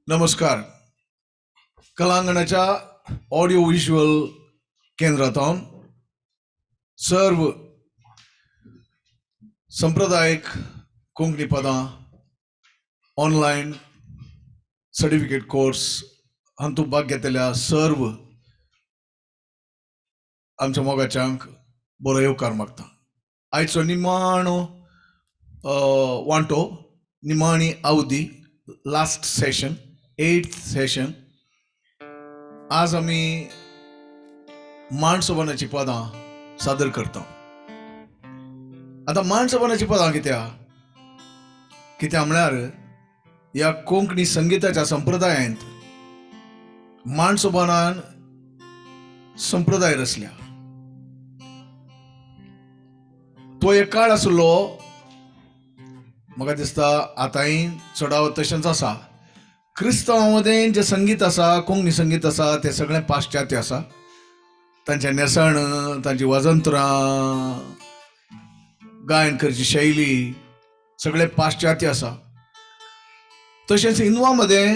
नमस्कार. कलांगणाच्या audio visual केंद्रातून सर्व सांप्रदायिक कोंकणी पदां ऑनलायन सर्टिफिकेट कोर्स हातूंत भाग घेतलेल्या सर्व आमच्या मोगाच्यांक बरो येवकार मागता. आयचो निमाणो वांटो निमाणी अवधी लास्ट सेशन 8th सेशन. आज आमी माणसोबानाची पदां सादर करता. आता माणसोबानाची पदां कित्याक म्हळ्यार ह्या कोंकणी संगीताच्या संप्रदायांत माणसोबानान संप्रदाय रचल्या. तो एक काळ आसलो, म्हाका दिसता आतांय चडाव तशेंच आसा. क्रिस्तांवां मदें जे संगीत आसा, कोंकणी संगीत आसा, तें सगळें पाश्चात्य आसा. तांचें नेसण, तांची वाजंत्रां, गायन करची शैली सगळें पाश्चात्य आसा. तशेंच हिंदुवां मदें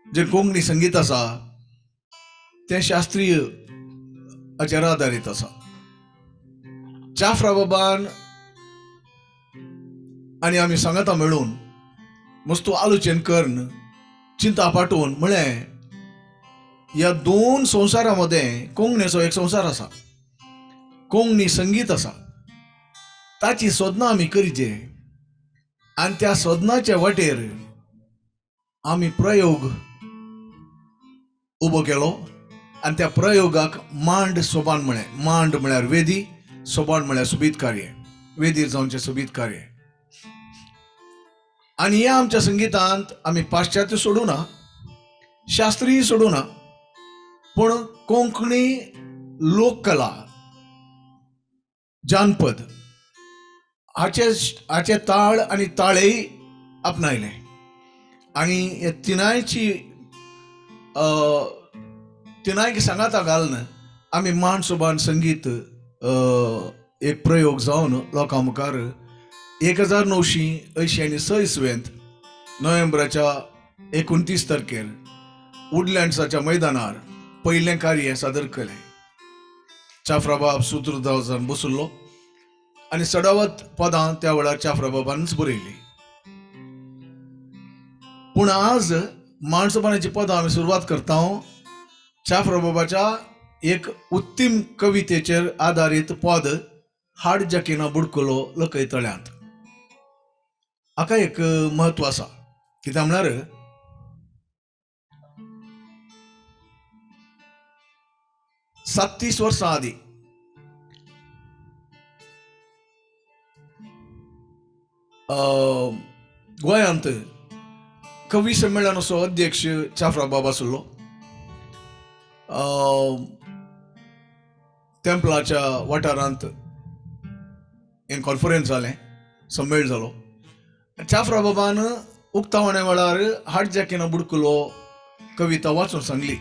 जे कोंकणी संगीत आसा तें शास्त्रीय हाचेर आदारीत आसा. जाफरा बाबान आनी आमी सांगाता मेळून मस्तू आलोचन करून चिंता पाठवून म्हळें ह्या दोन संवसारांमध्ये कोंकणीचो एक संवसार आसा, कोंकणी संगीत आसा, ताची सोदना आमी करचे. आनी त्या सोदनाच्या वाटेर आमी प्रयोग उबो केलो. आनी त्या प्रयोगाक मांड सोबान म्हळें. मांड म्हळ्यार वेदी, सोबान म्हळ्यार सुबीत कार्य, वेदीर जावचें सुबीत कार्य. आनी ह्या आमच्या संगीतांत आमी पाश्चात्य सोडूना, शास्त्रीय सोडूना, पूण कोंकणी लोककला, जानपद हाचे ताळ आनी ताळेय आपणायले. आनी हे तिनायक सांगाता घालून आमी माणसोबान संगीत एक प्रयोग जावन लोकां मुखार 1986 इस्वेंत नोव्हेंबराच्या 29 तारखेर वुडलँड्साच्या मैदानार पयलें कार्य सादर केलें. जाफराबाब सुत्रधार जावन बसुल्लो आनी सडावत पदां त्या वेळार जाफराबाबानच बरयली. पूण आज माणसोबानाची पदां आमी सुरवात करता जाफराबाबाच्या एक उत्तम कवितेचेर आदारीत पद हाड जकिना बुडकुलो लकय तळ्यांत. हाका एक महत्व आसा. कित्याक म्हळ्यार 37 वर्सां आदीं गोंयांत कवी संमेलनाचो अध्यक्ष जाफराबाब आसलो. टेंपलाच्या वाठारांत एक कॉन्फरन्स जालें, संमेळ जालो. जाफराबाबान उक्तावण्या वेळार हाड जॅकिना बुडकुलो कविता वाचून सांगली.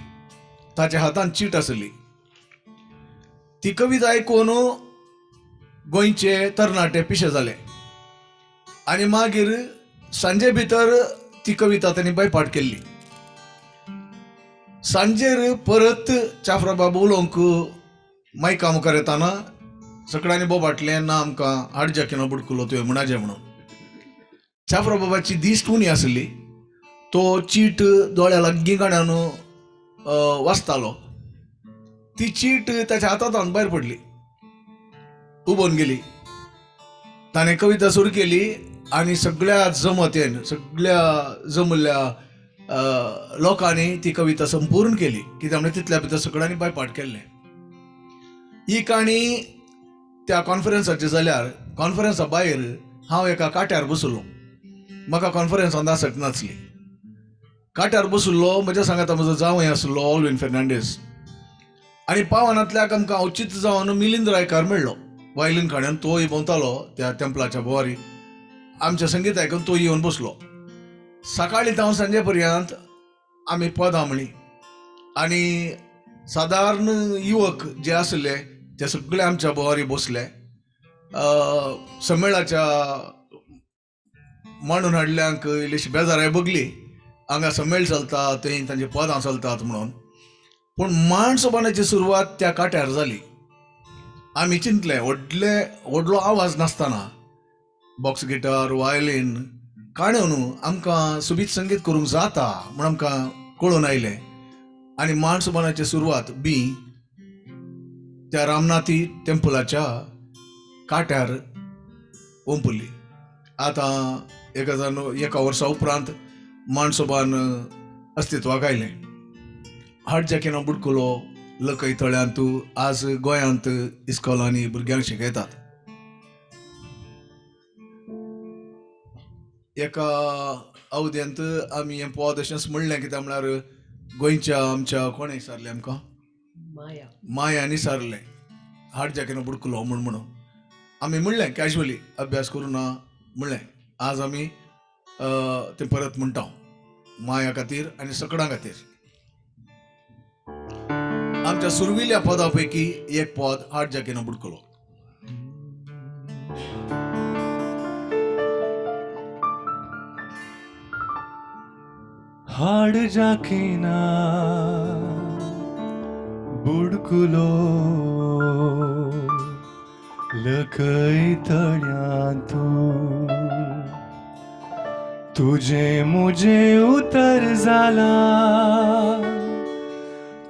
ताच्या हातांत चीट आसली. ती कविता आयकून गोंयचे तरणाटे पिशे जाले आनी मागीर सांजे भितर ती कविता तांणी बायपाट केल्ली. सांजेर परत जाफराबाब उलोवंक मायका मुखार येताना सगळ्यांनी बोबाटलें, ना आमकां हाड जॅकिना बुडकुलो तुवें म्हणाजें म्हणून. जाफराबाबाची दिश्ट उणी आसली. तो चीट दोळ्या लागीं गाण्यान वाचतालो. ती चीट ताच्या हातांतल्यान भायर पडली, उबोन गेली. ताणें कविता सुरू केली आनी सगळ्या जमतेन, सगळ्या जमल्ल्या लोकांनी ती कविता संपूर्ण केली. कित्याक म्हणजे तितल्या भितर सगळ्यांनी बायपाट केल्लें. ही काणी त्या कॉन्फरन्साची जाल्यार कॉन्फरन्सा भायर हांव एका काट्यार बसुल्लो. म्हाका कॉन्फरन्सांत आसत नासली. काट्यार बसुल्लो, म्हज्या सांगाता म्हजो जावंय आसलो ऑल्विन फेर्नांडीस. आनी पावनांतल्याक आमकां औचित्य जावन मिलिंद रायकार मेळ्ळो वायलीन खाण्यान. तो भोंवतालो त्या टेंपलाच्या बोवारी. आमचें संगीत आयकून तो येवन बसलो. सकाळीं जावन सांजे पर्यंत आमी पदां म्हणली आनी सादारण युवक जे आसले ते सगळे आमच्या बोवारी बसले. संमेळाच्या मांडून हाडल्यांक इल्लीशी बेजाराय बगली, हांगा संमेळ चलता, थंय तांची पदां चलतात म्हणून. पूण मांडसोबानाची सुरवात त्या काट्यार जाली. आमी चिंतलें व्हडलो आवाज नासतना बॉक्स गिटार, वायलीन, काण्यो न्हू, आमकां सुबीत संगीत करूंक जाता म्हण आमकां कळून आयलें. आनी मांडसोबानाची सुरवात त्या रामनाथी टेंपलाच्या काट्यार ओंपुली. आतां 1 वर्सा उपरांत मांडसोबान अस्तित्वाक आयलें. हाट जॅकिनो बुडकुलो लकय तळ्यांत आज गोंयांत इस्कॉलांनी भुरग्यांक शिकयतात. एका अवधेंत आमी हें पद अशेंच म्हणलें, कित्याक म्हळ्यार गोंयच्या आमच्या कोणें विचारलें आमकां, मायानी सारलें हाट जॅकिनो बुडकुलो म्हणून आमी म्हणलें कॅज्युअली, अभ्यास करूं ना म्हणलें. आज आमी तें परत म्हणटा माया खातीर आनी सकडां खातीर. आमच्या सुरविल्या पदां पैकी एक पद हाट जॅकिनो बुडकुलो. हाड जाकिना बुडकुलो लकय तळ्यांतून तुझे मुझे उतर जाला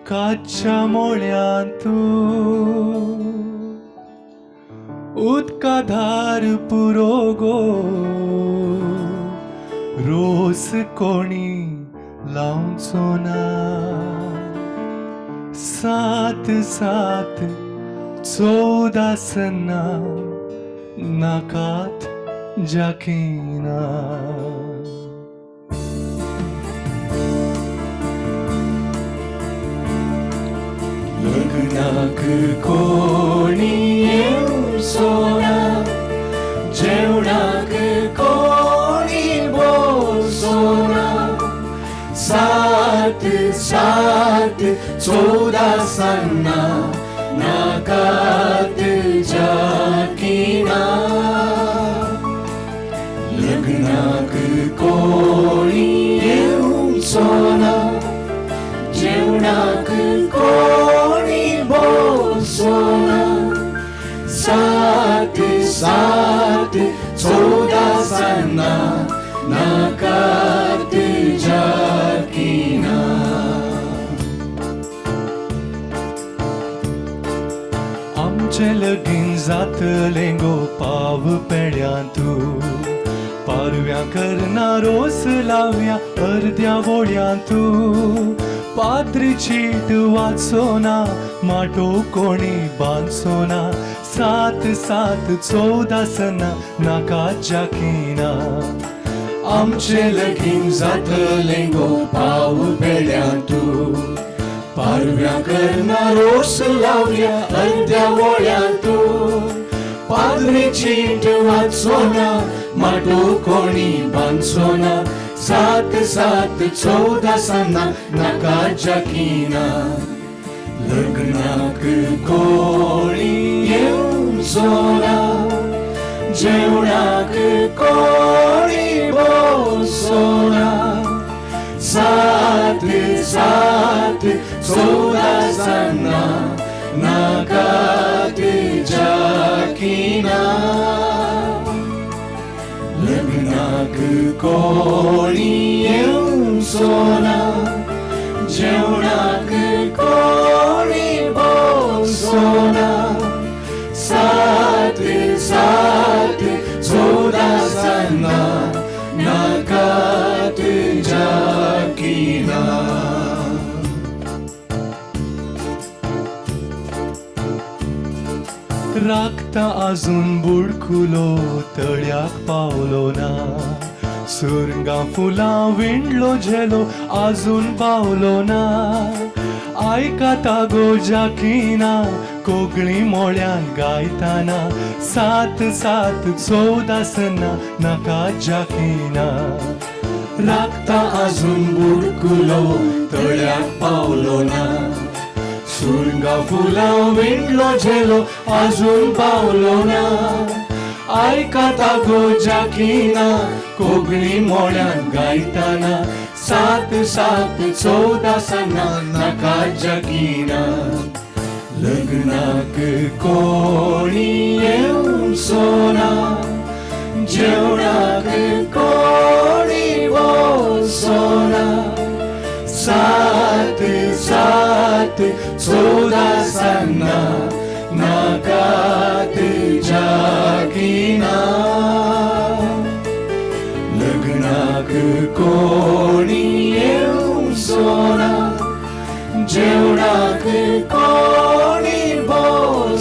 काच्या मोळ्यांतून उदका धार पुरो गो रोस कोणी लावचो ना. 7 14 सन्ना नाकात जाकिना. लग्नाक कोणी येवचो ना, जेवणाक कोणी बोलचो ना. 7 14 सन्ना नाकात जाकिना. लग्नाक कोणी येवचो ना, जेवणाक कोणी बोलचो ना. 7 14 सन्ना नाकात जाकिना. आमचे लगीन जातलें गो पाव पेड्यांतू, पारव्या करना रोस लावया अर्द्या वोळ्यांतू. पात्री चीट वाचोना, माटो कोणी बांदचोना. 7 14 सन्ना नाकात जाकिना. आमचे लगीन जातलें गो पाव पेड्यांतू, पारव्या करना रोस लावया अर्द्या वोळ्यांतू. पाद्री चीट वाचोना, माटो कोणी बांदचोना. 7 14 सन्ना नाकात जाकिना. लग्नाक कोणी येवचो ना, जेवणाक कोणी बोलचो ना. 7 14 सन्ना नाकात जाकिना. लग्नाक कोणी येवचो ना, जेवणाक कोणी बोलचो ना. 7 14 सन्ना नाकात जाकिना. राखता अजून बुडकुलो तळ्याक पावलो ना. सुरंगा फुलां विणलो झेलो अजून पावलो ना. आयकाता गो जाकिना कोंकणी मोळ्यान गायताना. 7 14 सन्ना नाकात जाकिना. राखता अजून बुडकुलो तळ्याक पावलो ना. सुरंगा फुलां विणलो झेलो अजून पावलो ना. आयकाता गोजा किना कोगणी मोळ्यान गायताना 7 7 14 सना नाका जगिना लग्नाक कोणी येऊन सोना जेवणाक कोणी सोना 7 7 14 सना नाकात जागिना लग्नाक कोणी येऊन सोना जेवणाक कोणी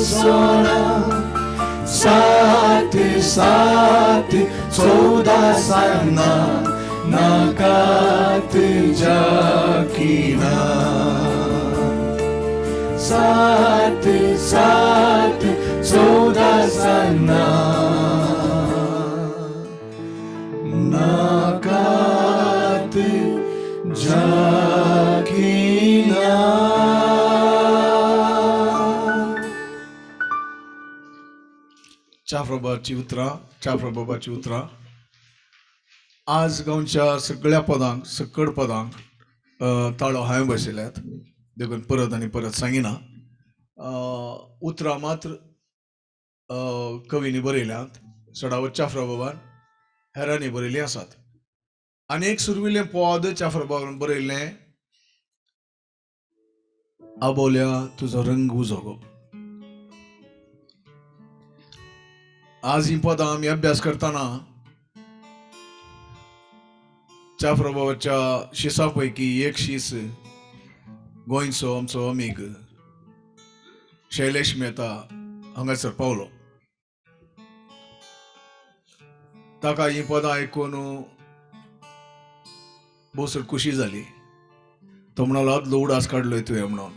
सोना 7 7 14 सना नाकात जागिना 7 7 14 सना नाकात जागिना. चाफराबाची उतरां आज गांवच्या सगळ्या पदांक सकड पदांक ताळो हांवें बसयल्यात देखून परत आनी परत सांगिना. उतरां मात्र कवीनी बरयल्यात, चडावत चाफरा बाबान हेरांनी बरयलीं आसात. आनी एक सुरविल्लें पद चाफरा बाबान बरयल्लें, आबोल्या तुजो रंग उजो गो. आज ही पदां आमी अभ्यास करतना चाफरा बाबाच्या शिसां पैकी एक शीस गोंयचो आमचो अमीग शैलेश मेहता हांगासर पावलो. ताका ही पदां आयकून बोसड खुशी जाली. तो म्हणालो आदलो उडास काडलोय तुवें म्हणून.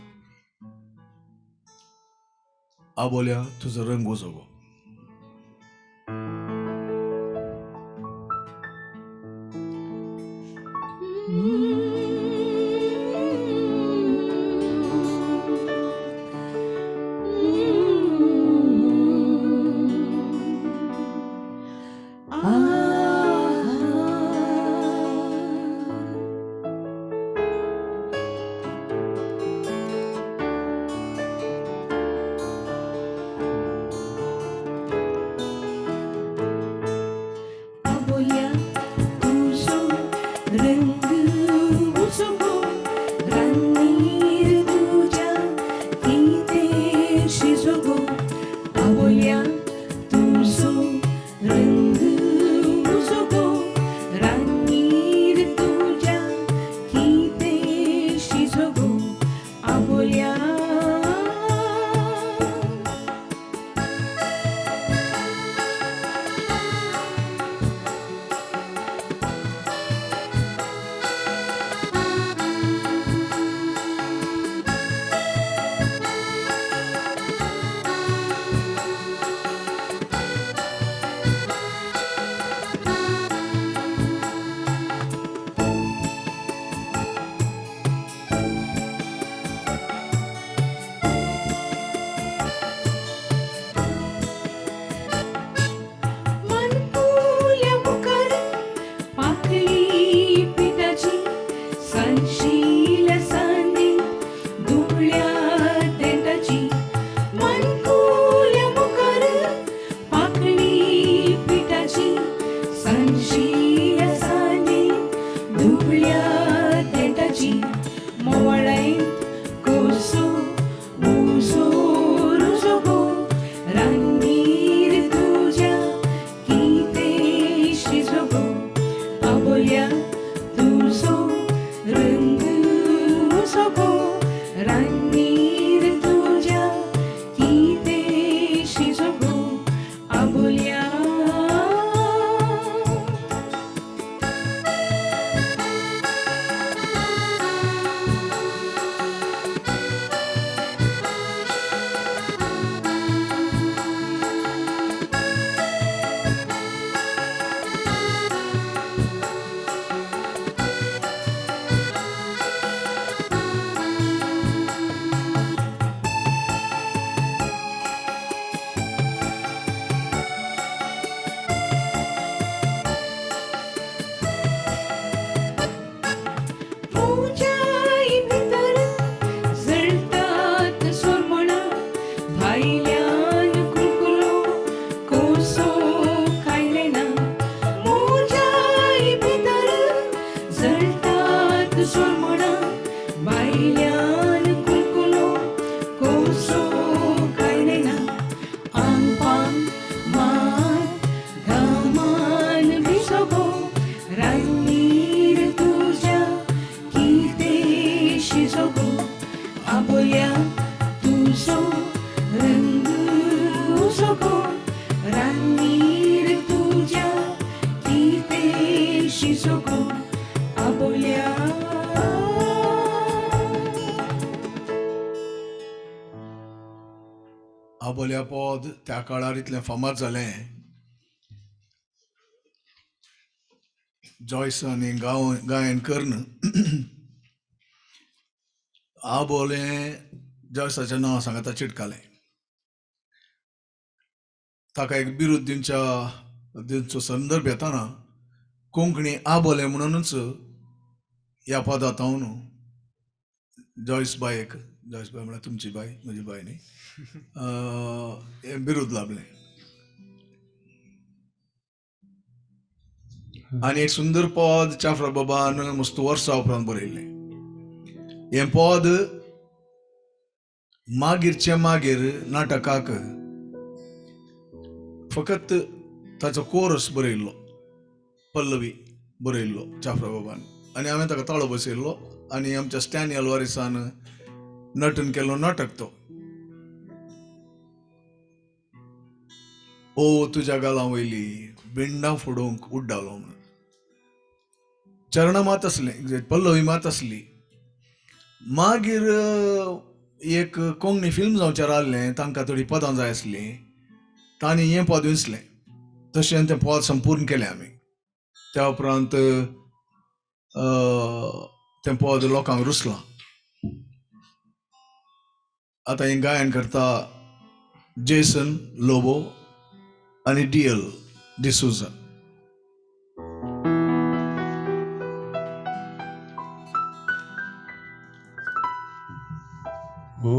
आबोल्या तुजो रंग उजो गो. स्वर म्हणा बायल्यान कुलकुलो कोसो काय ना आंपान मान घामान भिजगो रांगीर तुझ्या किते शिजगो आबोल्या तुझो रंग उसगो रांगीर तुझ्या किते शिजगो आबोल्या आबोल्या पद त्या काळार इतलें फामाद जालें. जॉयसांनी गायन कर्ण आबोलें जॉयसाचें नांव सांगता चिटकालें. ताका एक बिरूद दिवचो संदर्भ येताना कोंकणी आबोलें म्हणूनच ह्या पदांत हांव जॉयस बाय म्हळ्यार तुमची बाय म्हजी बाय न्ही हें बिरूद लाभलें. आनी एक सुंदर पद चाफरा बाबान मस्त वर्सां उपरांत बरयल्लें. हें पद मागीरचे मागीर नाटकाक फकत ताचो कोरस बरयल्लो, पल्लवी बरयल्लो चाफरा बाबान, आनी हांवें ताका ताळो बसयल्लो आनी आमच्या स्टॅनी अल्वारिसान नटन केल्लो नाटक तो. ओ तुज्या गालां वयली बिंडां फोडूंक उड्डालो म्हणून चरणां मात असलें, पल्लवी मात असली. मागीर एक कोंकणी फिल्म जावचें रावल्लें, तांकां थोडीं पदां जाय आसलीं, तांणी हें पद विंचलें. तशें तें पद संपूर्ण केलें आमी. त्या उपरांत तें पद लोकांक रुसलां. आतां हें गायन करता जेसन लोबो आनी डीएल डिसूजा. ओ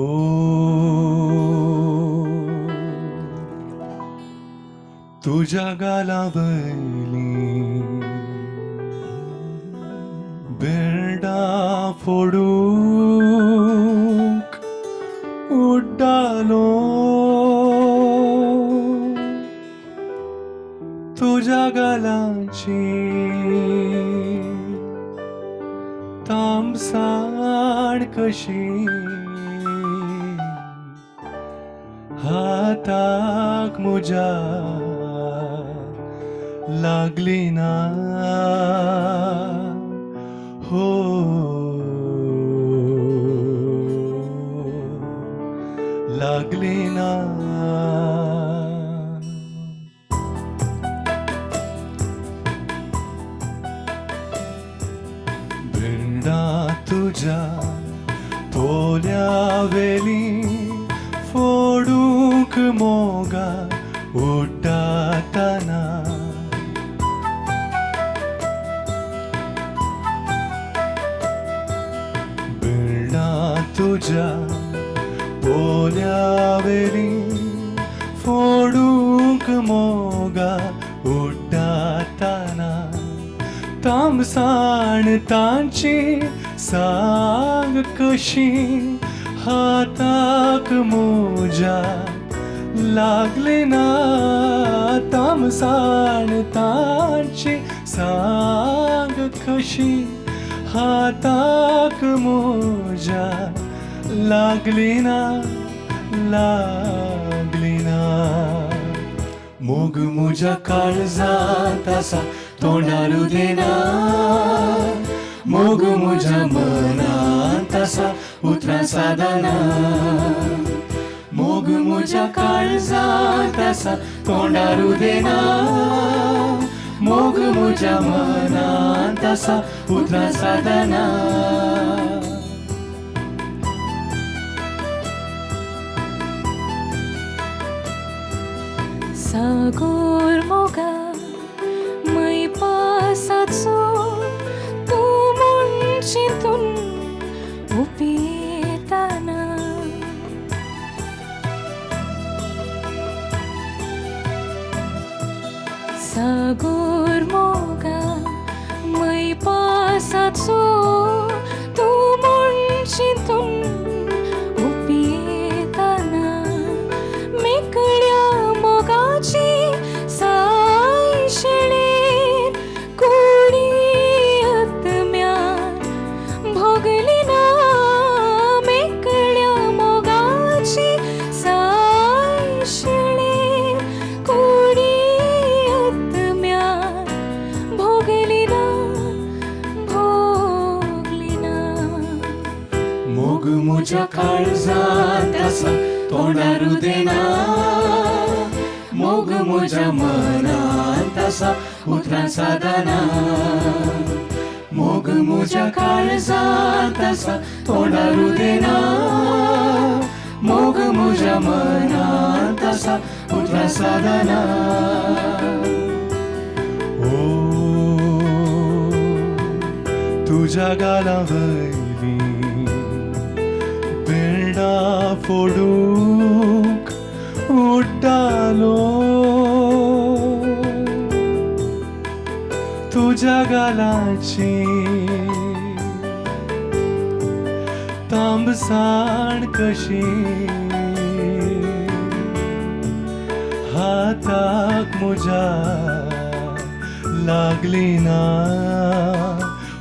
तुझ्या गालावयली बिरडा फोडूंक उड्डालो, तुझ्या गालांची तामसाण कशी हाताक म्हज्या लागली ना. हो लागली ना. बिरडा तुझ्या तोल्या वेली फोडूंक मोगा उड्डातना. बिरडा तुझ्या पोल्या वेली फोडूंक मोगा उड्डातना. तामसाण तांची सांग कशी हाताक म्हज्या लागली ना. तामसाण तांची सांग कशी हाताक म्हज्या लागली ना. लागली ना. मोग म्हज्या काळजांत आसा तोंडार उदेना. मोग म्हज्या मनांत आसा उतरां सादना. मोग म्हज्या काळजांत आसा तोंडार उदेना. मोग म्हज्या मनांत आसा उतरां सादना. सागोर मोगा मै पासाचो तूं म्हणचितून उपेताना. सागोर मोगा मै पासाचो मोग म्हज्या काळजांत आसा तोंडार देना मोग म्हज्या मनांत आसा उतरां सादना मोग म्हज्या काळजांत आसा तोंडार देना मोग म्हज्या मनांत आसा उतरां सादना तुझ्या गाला वयली बेंडा फोडूंक उड्डालो तुझ्या गालाची तांबसाण कशी हाताक म्हज्या लागली ना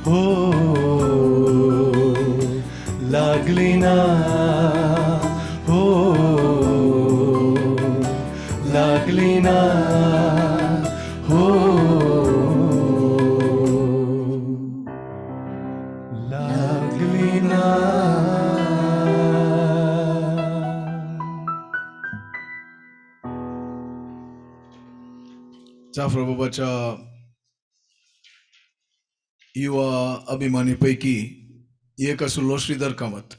हो लागली ना हो लागली ना हो लागली ना जाफर बाबाच्या युवा अभिमानीपैकी एक आशिल्लो श्रीधर कामत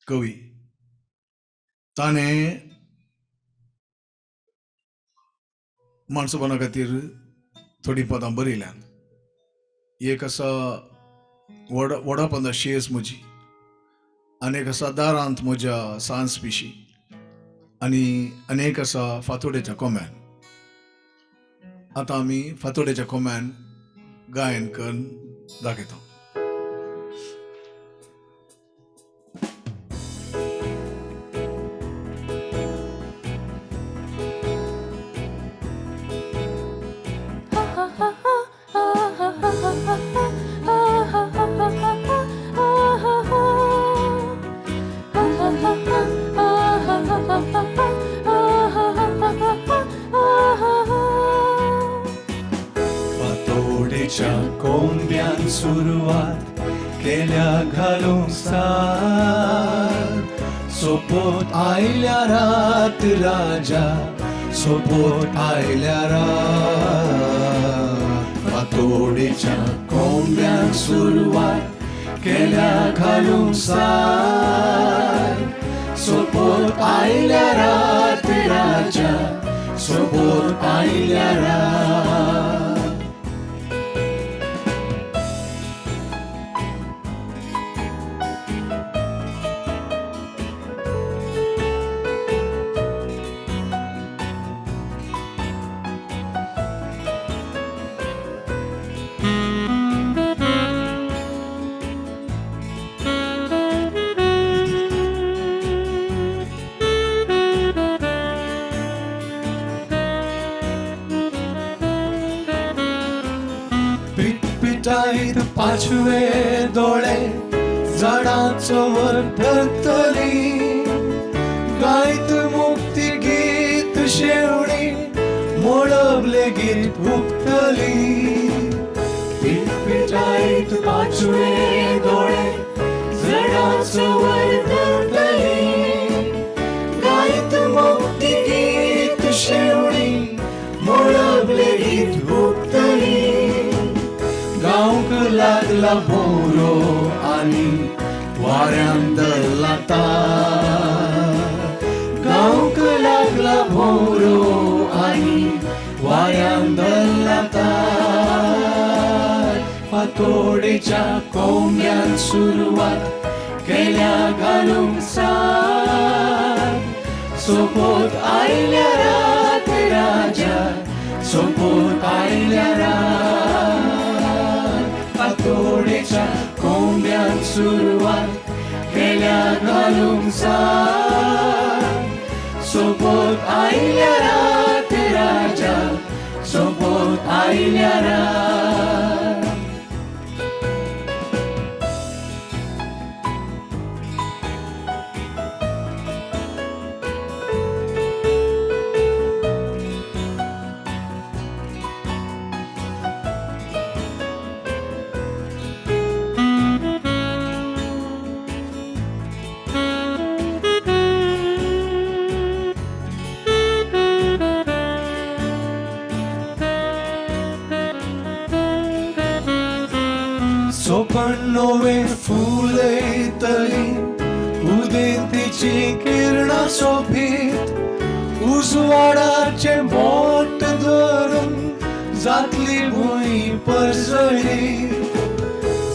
कवी. ताणें माणसोपणा खातीर थोडी पदां बरयल्यात. एक आसा वडा पंदा शेस म्हजी, आनीक आसा दारांत म्हज्या सांज पिशी, आनी आनीक आसा फातोडेच्या कोम्यान. आतां आमी फातोडेच्या कोम्यान गायन करून दाखयता. फातोडेच्या कोंब्यान सुरवात केल्या घालूंक सार सोपोत आयल्या रात राजा सोपोत आयल्या रात फातोडेच्या कोंब्यान सुरवात केल्या घालूंक सार सोपोत आयल्या रात राजा सोपोत आयल्या रात पिटपिटायत पाचवे दोळे झाडांचो वर धरतली गायत मुक्ती गीत शेवणी मोळबले गीत हुकतली पिटपिटायत पाचवे दोळे झाडांचो वर धरतली गायत मुक्ती गीत शेवणी मोळबले गीत हुकतली गावक लागला भोवरो आनी वाऱ्यान धरला तार गावक लागला भोवरो आनी वाऱ्यान धरला तार फातोडेच्या कोंब्यान सुरवात केल्या घालूंक सार सोपोत आयल्या रात राजा सोपोत आयल्या रात फातोडेच्या कोंब्यान सुरवात केल्या घालूंक सार सोपोत आयल्या रात राजा सोपोत आयल्या रात सोपण नवे फूल येतली उदेंतीची किरणा सोबीत उजवाडाचे बोट धरून जातली भुई परजळी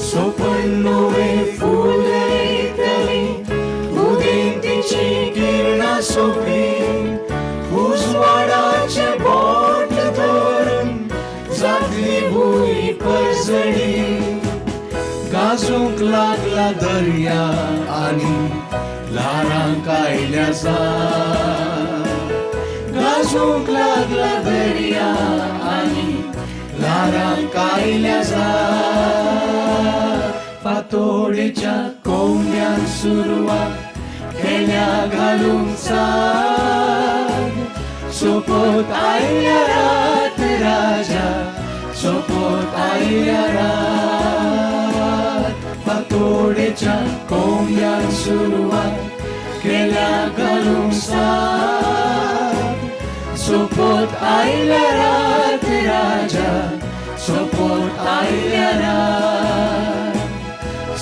सोपण नवे फूल येतली उदेंतीची किरणा सोबीत उजवाडाचे बोट धरून जातली भुई परजळी गाजूंक लागला दर्या आणि ल्हारांक आयल्या गाजूंक लागला दर्या आणि ल्हारांक आयल्या फातोडेच्या कोंब्यान सुरवात केल्या घालूंक सोपोत आयल्या रात राजा सोपोत आयल्या रात फातोडेच्या कोंब्यान सुरवात केल्या घालूंक सोपोत आयल्या रात राजा सोपोत आयल्या रात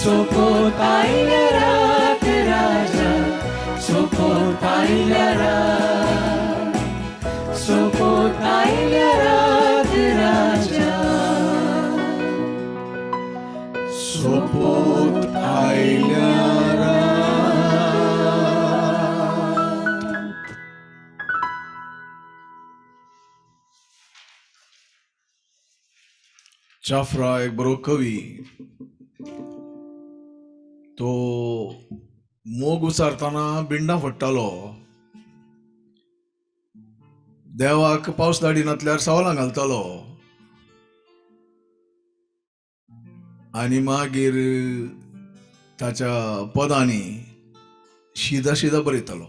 सोपोत आयल्या रात राजा सोपोत आयल्या रात सोपोत आयल्या रात राजा सोपोत आयल्या रात जाफ्रा एक बरो कवी. तो मोग उसारतना बिंडा फडटालो. देवाक पावस धाडिनातल्यार सवालां घालतालो आनी मागीर ताच्या पदांनी शिदा शिदा बरयतालो.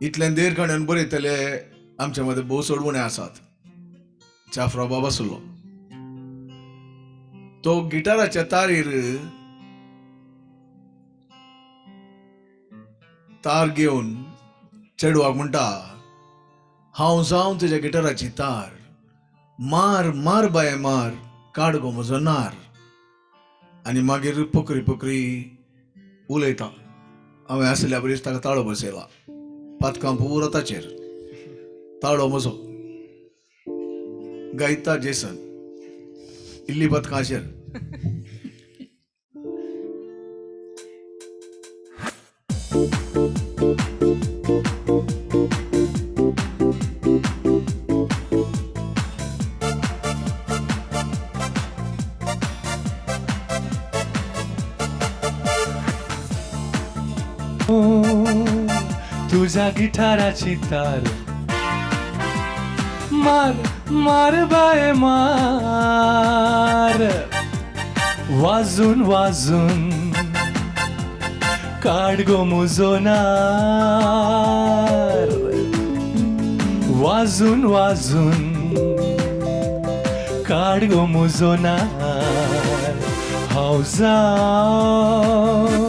इतल्यान देरखाण्यान बरयतले आमच्या मदें भोव सोडवणे आसात. जाफ्रा बाबासुलो तो गिटाराच्या तारीर तार घेवन चेडवाक म्हणटा, हांव जावन तुज्या गिटाराची तार, मार मार बाये मार, काड गो म्हजो नार. आनी मागीर पकरी पकरी उलयता. हांवें आसल्या बरीच ताका ताळो बसयला. पातकां पुरो ताचेर ताळो म्हजो गायता जेसन इल्ली पथकाचेर. तुझ्या गिटाराची तार मार मार बाय मार वाजून वाजून काढ गो मुजो नार वाजून वाजून काढ गो मुजो नार हांव जावन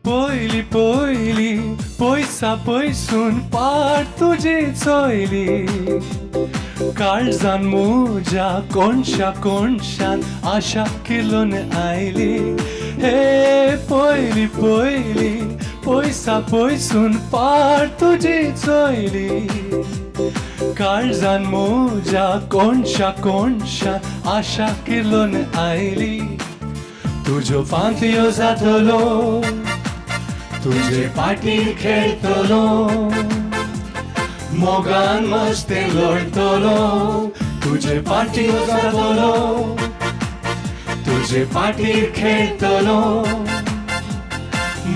पयली पयली पयसा पयसून पाट तुजी चोयली काळजान म्हज्या कोणशा कोणशान आशा केलोन आयली हे पयली पयली पयसा पयसून पाट तुजी चोयली काळजान म्हज्या कोणशा कोणशान आशा केलोन आयली तुज्यो फांतयो जातलो तुझे पाटीर खेळतलो मोगान मस्ते लढतलो तुझे पाटीर जातलो तुझे पाटीर खेळतलो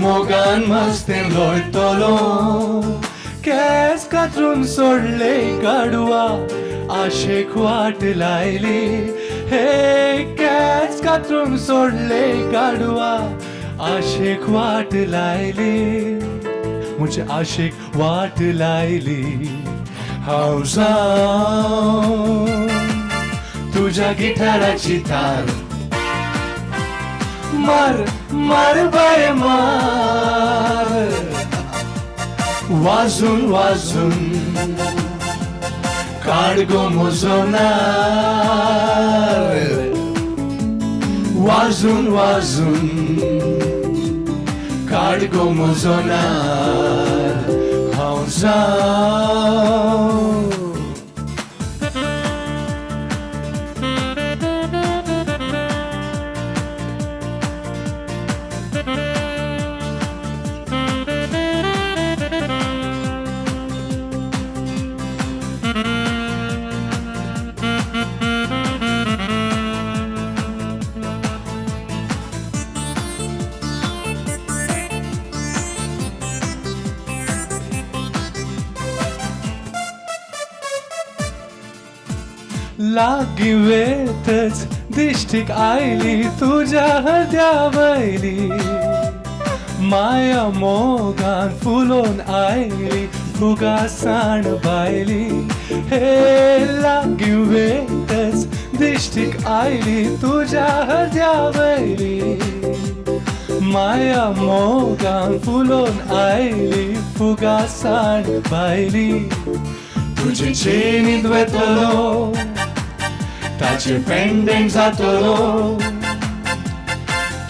मोगान मस्ते लढतलो केस कातरून सोडले गाडवा आशेक वाट लायली हे केस कातरून सोडले गाडवा आशेक वाट लायली मुझे आशेक वाट लायली हांव जावन तुझ्या गिटाराची तार मार मार बाय मार वाजून वाजून काढ गो म्हजो नार वाजून वाजून काढ गो म्हजो नार हांव जावन लागी वेतच दिष्टीक आयली तुझ्या हृदया वयली माया मोगान फुलोन आयली फुगासाण बायली हे लागी वेतच दिष्टीक आयली तुझ्या हृदया वयली माया मोगान फुलोन आयली फुगासाण बायली तुझे चेनीत वेतलो ताचे पेंडेंट जातलो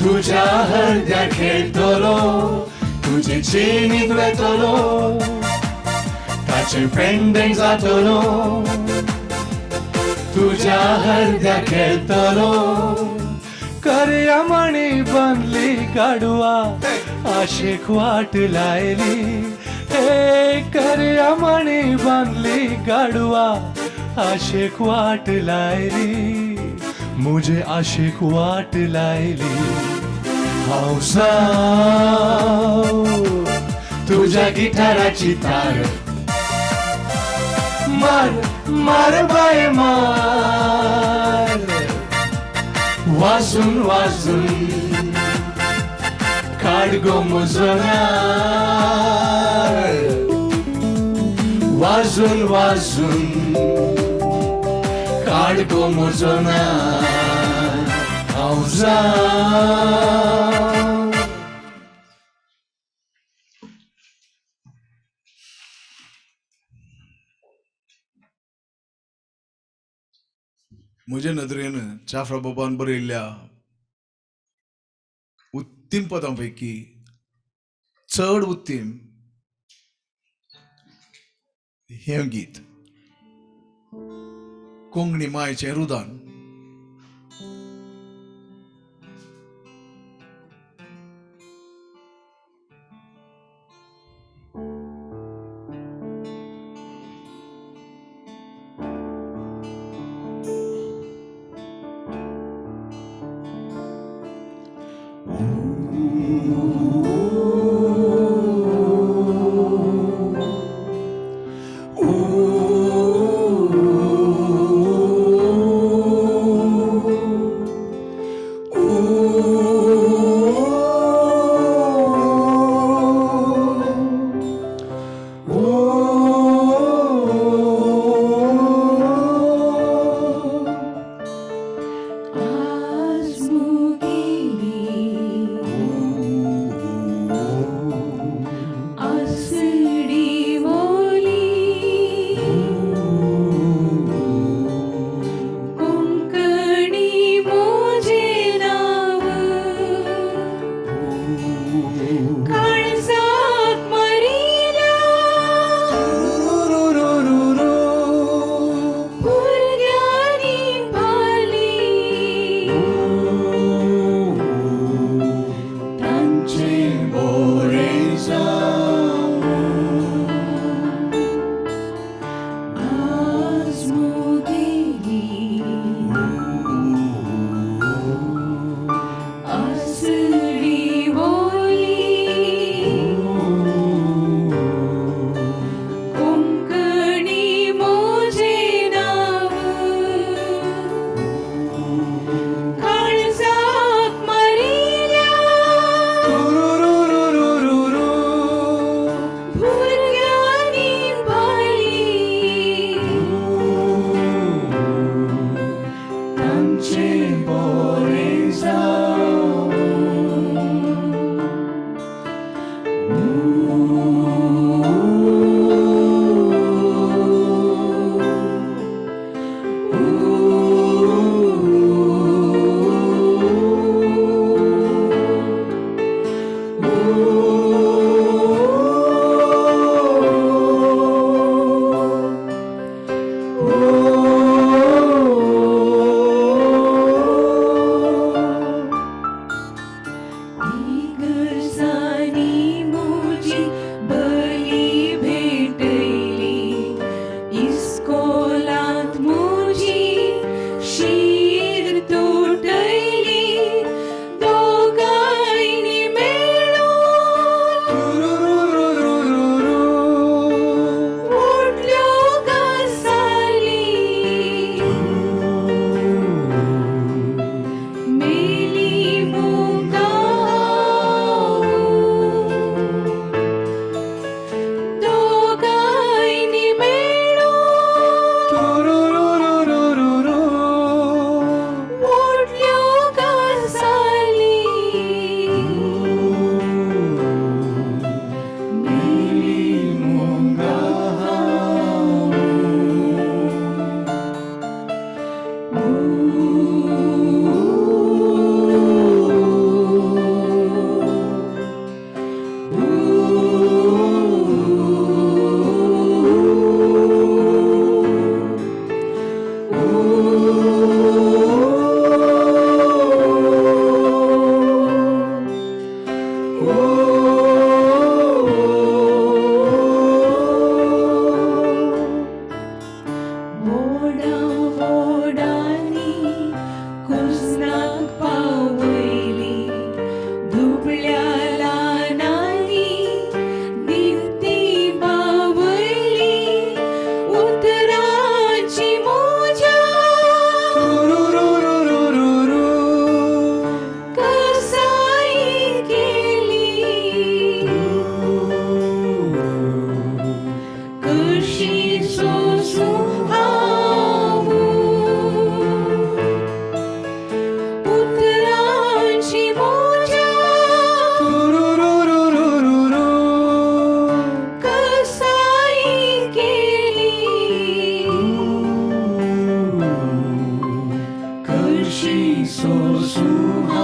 तुझ्या हृदया खेळटलो तुझे चेनीत वेतलो ताचे पेंडेंट जातलो तुझ्या हृदया खेळटलो करया मणी बनली गाडवा आशेक वाट लायली हे करया मणी बांधली गाडवा आशेक वाट लायली मुझे आशेक वाट लायली हांव जावन तुझ्या गिटाराची तार मार मार बाय मार वाजून वाजून काढ गो म्हजो नार वाजून वाजून काढ गो म्हजो नार हांव जावन म्हजे नदरेन जाफरा बाबान बरयल्ल्या उत्तीम पदांपैकी चड उत्तीम हें गीत कोंकणी मायेचें रुदान हरशी सुहाव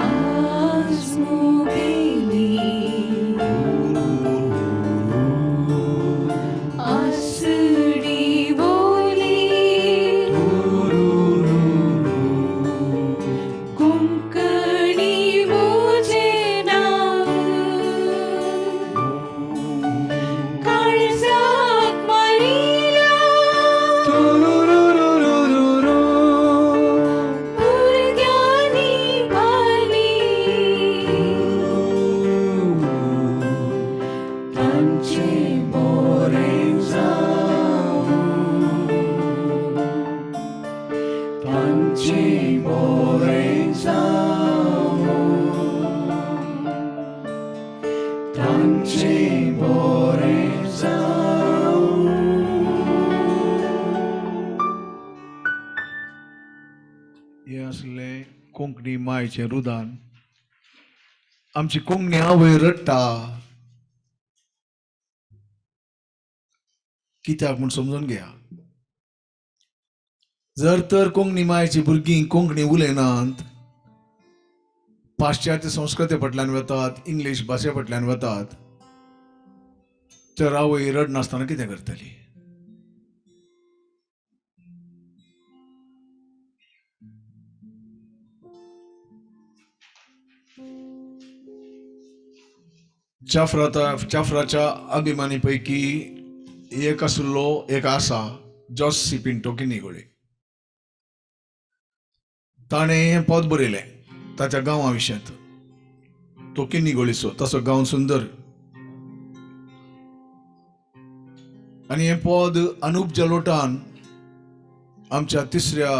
आज मुगेली आसडी बोली कुंकणी मुझे नाव काळजात मारिल्या भुरग्यांनी भाली तांचे बोरे जावं तांचे बोरे जावं तांचे बोरे जावं हे असले कोंकणी मायेचें रुदान आमची कोंकणी आवय रडटा कित्याक म्हूण समजून घेया जर तर कोंकणी मायेची भुरगीं कोंकणी उलयनात पाश्चात्य संस्कृते फाटल्यान वतात इंग्लीश भाशे फाटल्यान वतात तर आवय रड नासतना कितें करतली जाफराच्या अभिमानी पैकी एक आशिल्लो एक आसा जॉस सी पिंटो किनिगोळे ताणें हें पद बरयलें ताच्या गांवा विशयांत तो किनिगोळीचो तसो गांव सुंदर आनी हें पद अनूप जलोटान आमच्या तिसऱ्या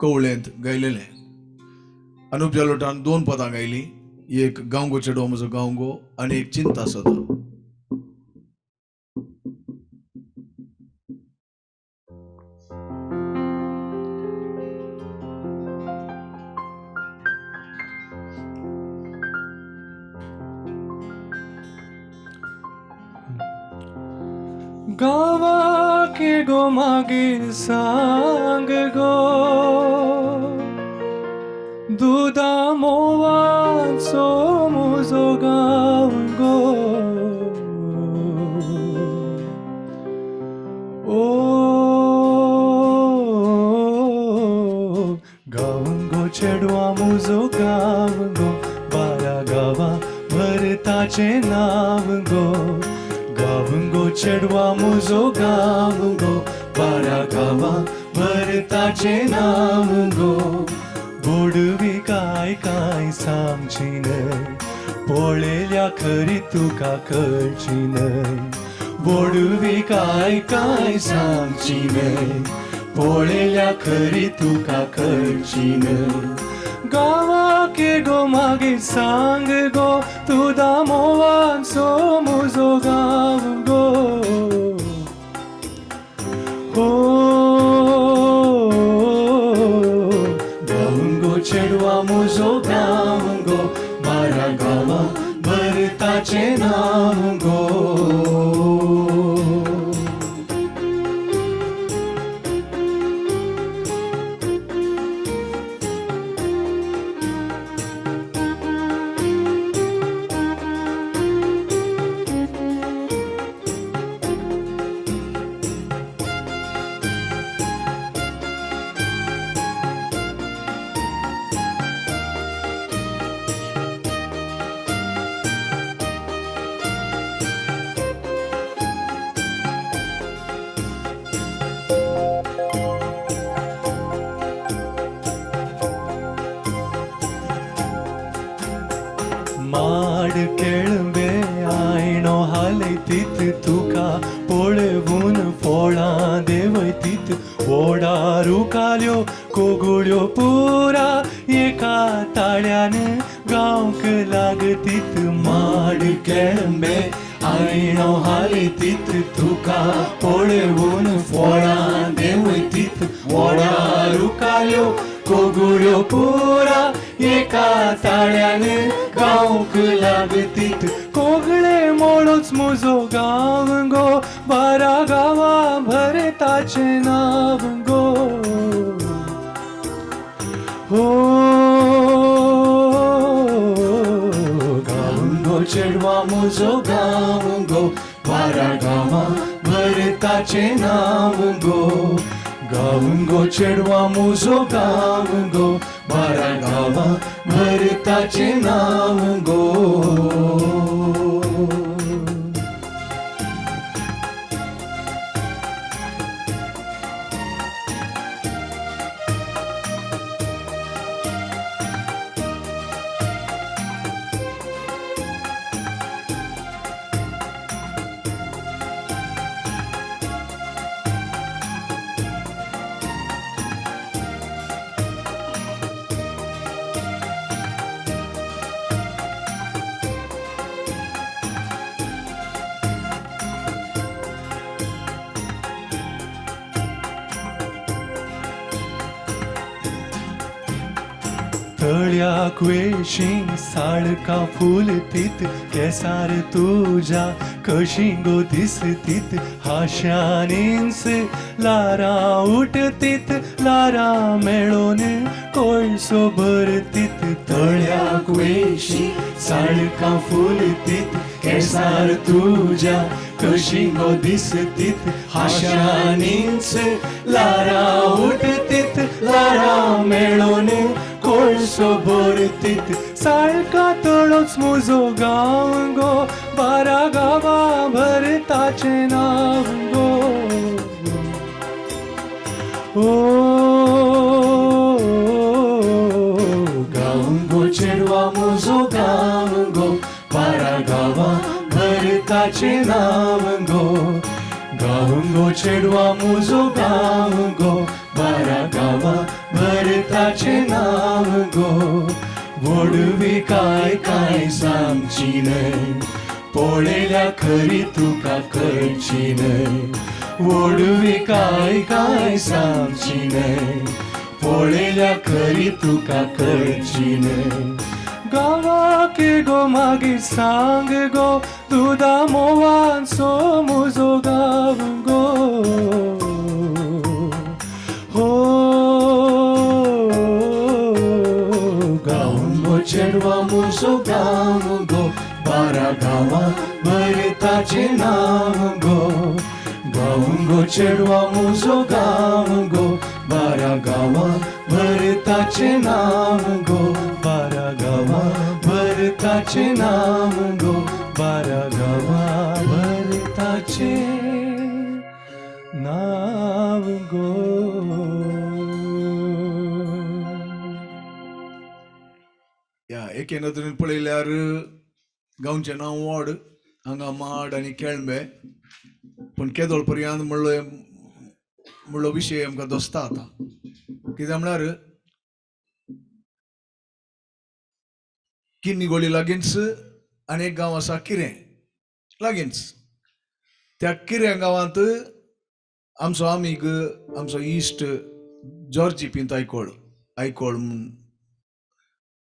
कवळेंत गायलेलें अनूप जलोटान 2 पदां गायलीं एक गांवगो चेडो म्हजो गांवगो आनी एक चिंता सदा गावा के गो मागीर सांग गो दुदा मोवाचो म्हजो गांव गो ओ गांव गो चेडवा म्हजो गांव गो बारा गांवा भरताचें नांव गो गावंगो चेडवा म्हजो गावंगो बारा गांवा भरताचें नांव गो बोडवी काय काय सांगची न्हय पळयल्या खरी तुका कळची न्हय बोडवी काय काय सांगची न्हय पळयल्या खरी तुका कळची न्हय गावा के गो मागीर सांग गो तू दामोवाचो म्हजो गांव गो हो गांवगो चेडवा म्हजो गांव गो बारा गांवा भरताचें नांव गो माड केळंबे आयणो हालयतीत तुका पळवून फोळां देवयतीत ओडारू काल्यो कोगुळ्यो पुरा एका ताळ्यान गांवक लागतीत माड केळंबे आयणो हालयतीत तुका पळवून फोळां देवयतीत ओडारू काल्यो कोगुळ्यो पुरा एका ताळ्यान गांवक लागतीत कोगळे मोळोच म्हजो गांव गो बारा गांवा भरता ताचे नाव गो हो गाऊन गो चेडवा म्हजो गांव गो वारा गांवा भरताचे नाव गो गाऊन गो चेडवा म्हजो गांव गो वारा गांवा भरताचे नाव गो तळ्याक वेशीं साळका फुलतीत केसार तुज्या कशी गो दिसतीत हाशानींस लारा उठतीत लारा मेळोन कोळसो भरतीत तळ्याक वेशीं साळका फुलतीत केसार तुज्या कशी गो दिसतीत हाशानींस लारा उठतीत लारा मेळोन कोळसो भरतीत साळका तळोच म्हजो गांव गो बारा गांवा भरताचे नाव गो ओ गांव गो चेडवा म्हजो गांव गो बारा गांवा भरताचे नाव गो गांव गो चेडवा म्हजो गांव गो बारा गांवा भरताचे नाव गो वडवी काय काय सांगची न्हय पळयल्या खरी तुका कळची न्हय वडवी काय काय सांगची न्हय पळयल्या खरी तुका कळची न्हय गांवाक गो मागीर सांग गो दुदा मोवांचो म्हजो गांव गो हो गांव गो चेडवा म्हजो गांव गो बारा गांवा भरताचे नाव गो गांव गो चेडवा म्हजो गांव गो बारा गांवा भरताचे नाव गो बारा गांवा भरताचे नाव गो बारा गांवा भरताचे नाव गो या एके नदरेन पळयल्यार गांवचें नांव व्हड हांगा माड आनी केळंबे पूण केदोळ पर्यंत म्हणलो विशय आमकां दोसता आतां कित्याक म्हळ्यार किन्निगोळी लागींच आनी एक गांव आसा किरें लागींच त्या किरें गांवांत आमचो आमीग आमचो इश्ट जॉर्जी पिंत आयकोळ म्हूण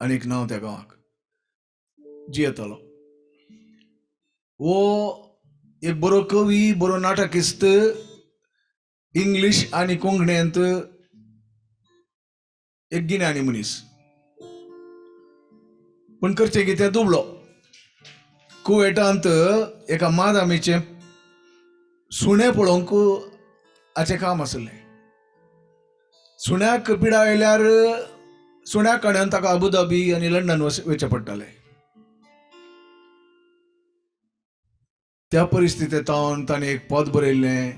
आनीक नांव त्या गांवाक जियेतालो वो एक बरो कवी बरो नाटकिस्त इंग्लीश आनी कोंकणींत एक गिन्यानी मनीस पूण करचें कितें दुबळो कुवेटांत एका मादामीचें सुणें पळोवंक हाचें काम आसलें सुण्याक पिडा आयल्यार सुण्याक काडून ताका अबुधाबी आनी लंडन वचचें पडटालें त्या परिस्थितींत ताणें एक पद बरयल्लें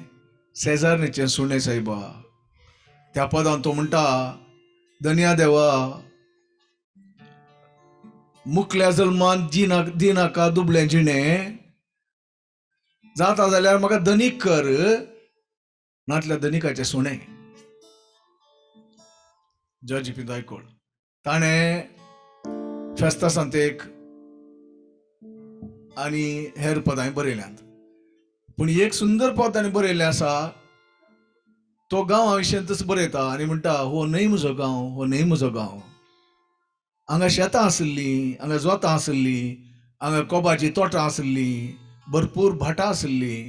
सेजारनीचें सुणें सायबा त्या पदांत तो म्हणटा दनिया देवा मुखल्या जल्मान दिनाका दुबळें जिणें जाता जाल्यार म्हाका धनीक कर नातल्या धनिकाचें सुणें जॉर्जी पिंत आयकोळ ताणें फेस्तासांत एक आनी हेर पदां बरयल्यांत पूण एक सुंदर पद ताणें बरयल्लें आसा तो गांवा विशयी तसो बरयता आनी म्हणटा हो न्हय म्हजो गांव हो न्हय म्हजो गांव हांगा शेतां आसलीं हांगा जोतां आसलीं हांगा कोबाची तोटां आसलीं भरपूर भाटां आसलीं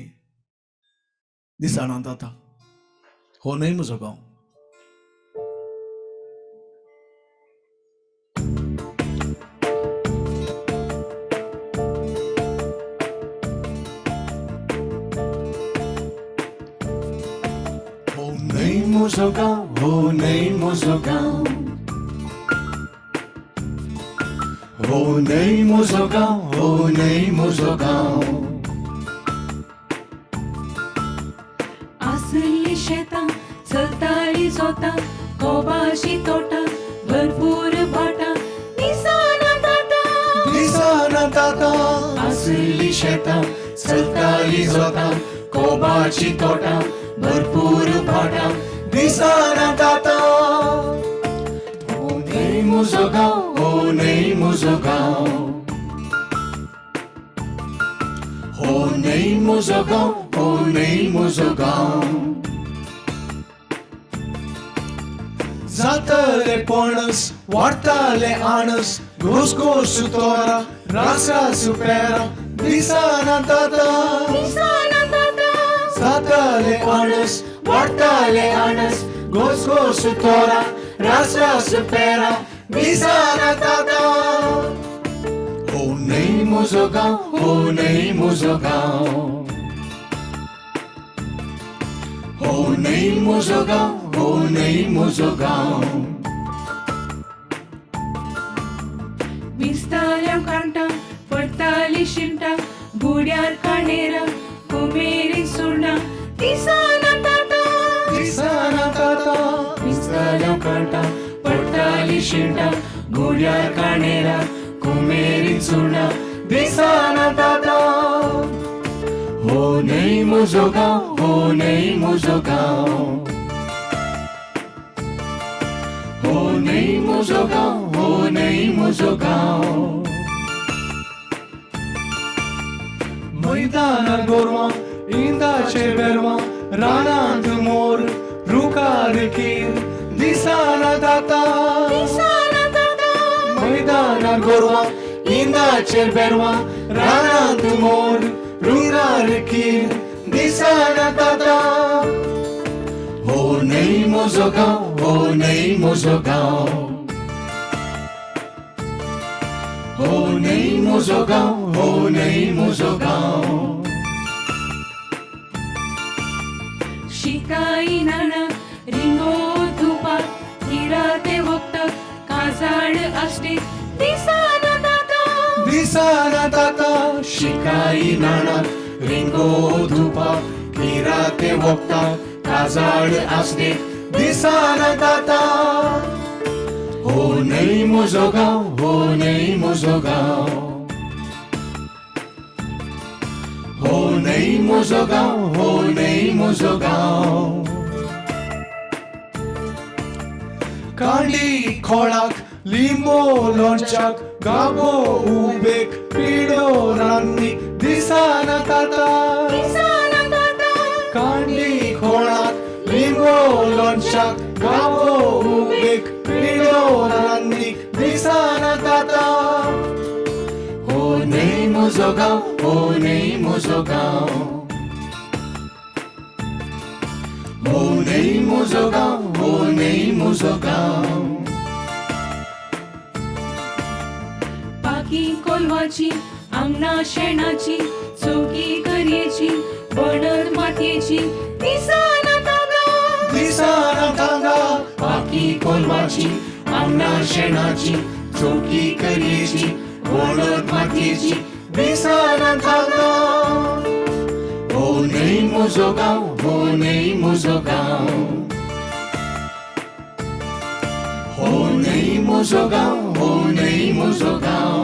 दिसाळ्यांत आतां हो न्हय म्हजो गांव. हो न्हय म्हजो गांव, हो न्हय म्हजो गांव. हो न्हय म्हजो गांव, हो न्हय म्हजो गांव. आसली शेतां चलताली जोतां कोबाशी तोटां भरपूर भाटां दिसाना ताटां दिसाना ताता आसली शेतां चलताली जोतां कोबाची तोटां भरपूर भाटां दिसाना ताता. हो न्हय म्हजो गांव, हो न्हय म्हजो गांव. हो न्हय म्हजो गांव, हो न्हय म्हजो गांव. जातले पणस वाडटाले आणस घोसघोस तोरा रास पेरा दिसाना ताता. दिसाना ताटां जातले आणस वाडटाले आणस घोसघोस तोरा रास पेरा दिसाना ताता. हो न्हय म्हजो गांव, हो न्हय म्हजो गांव. हो न्हय म्हजो गांव, हो न्हय म्हजो गांव. भिजताल्या कांटां पडटाली शिमटां बुड्यार काणेरां कुमेरी सुरणां दिसाना ताटां दिसाना ताता भिजताल्या कांटां पडटाली शिमटां बुड्यार काणेरां कुमेरी चुरणां दिसाना ताता. हो न्हय म्हजो गांव, हो न्हय म्हजो गांव. हो न्हय म्हजो गांव, हो न्हय म्हजो गांव. मैदानार गोरवां इंदाचे बेरवां रानांत मोर रुकार कीर दिसाना ताता. दिसाना ताटां मैदानार गोरवां इंदाचे बेरवां रानांत मोर रुकार कीर दिसाना ताता. हो न्हय म्हजो गांव, हो न्हय म्हजो गांव. हो न्हय म्हजो गांव, हो न्हय म्हजो गांव. शिकाई नाना रिंगो धुपा हिरा ते वक्ता काजाड आष्टे दिसाना ताटां दिसाना ताता शिकाई नाना रिंगो धुपा किरा ते वक्ता काजाड आसते दिसाना ताता. हो न्हय म्हजो गांव, हो न्हय म्हजो गांव. हो न्हय म्हजो गांव, हो न्हय म्हजो गांव. कांडी खोळाक लिंबो लोणच्याक गाबो उबेक पिडो रान्नी दिसाना ताता. दिसाना ताटां कांडी खोळाक लिंबो लोणच्याक गाबो उबेक पिडो रान्नी दिसाना ताता. हो न्हय म्हजो गांव, हो न्हय म्हजो गांव. हो न्हय म्हजो गांव, हो न्हय म्हजो गांव. पाकी कोलवाची आंगणा शेणाची चौकी करयेची बणद मातयेची दिसाना ताटां दिसाना तांगा पाकी कोलवाची आंगणा शेणाची चौकी करयेची वळद मातयेची दिसाना तांगा. हो न्हय म्हजो गांव, हो न्हय म्हजो गांव. हो न्हय म्हजो गांव, हो न्हय म्हजो गांव.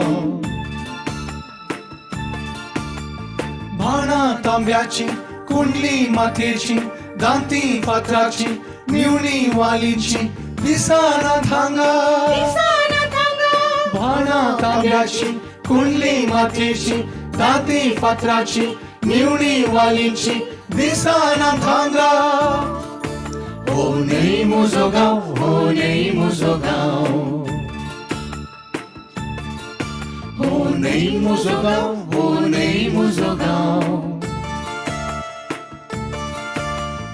भाणां तांब्याची कुंडली मातयेची दांती फातराची निवणी वालीची दिसाना थांगा. दिसाना ताटां भाणां तांब्याची कुंडली मातयेची दांती फातराची निवणी वालीची दिसाना थांगा. हो न्हय म्हजो गांव, हो न्हय म्हजो गांव. हो न्हय म्हजो गांव, हो न्हय म्हजो गांव.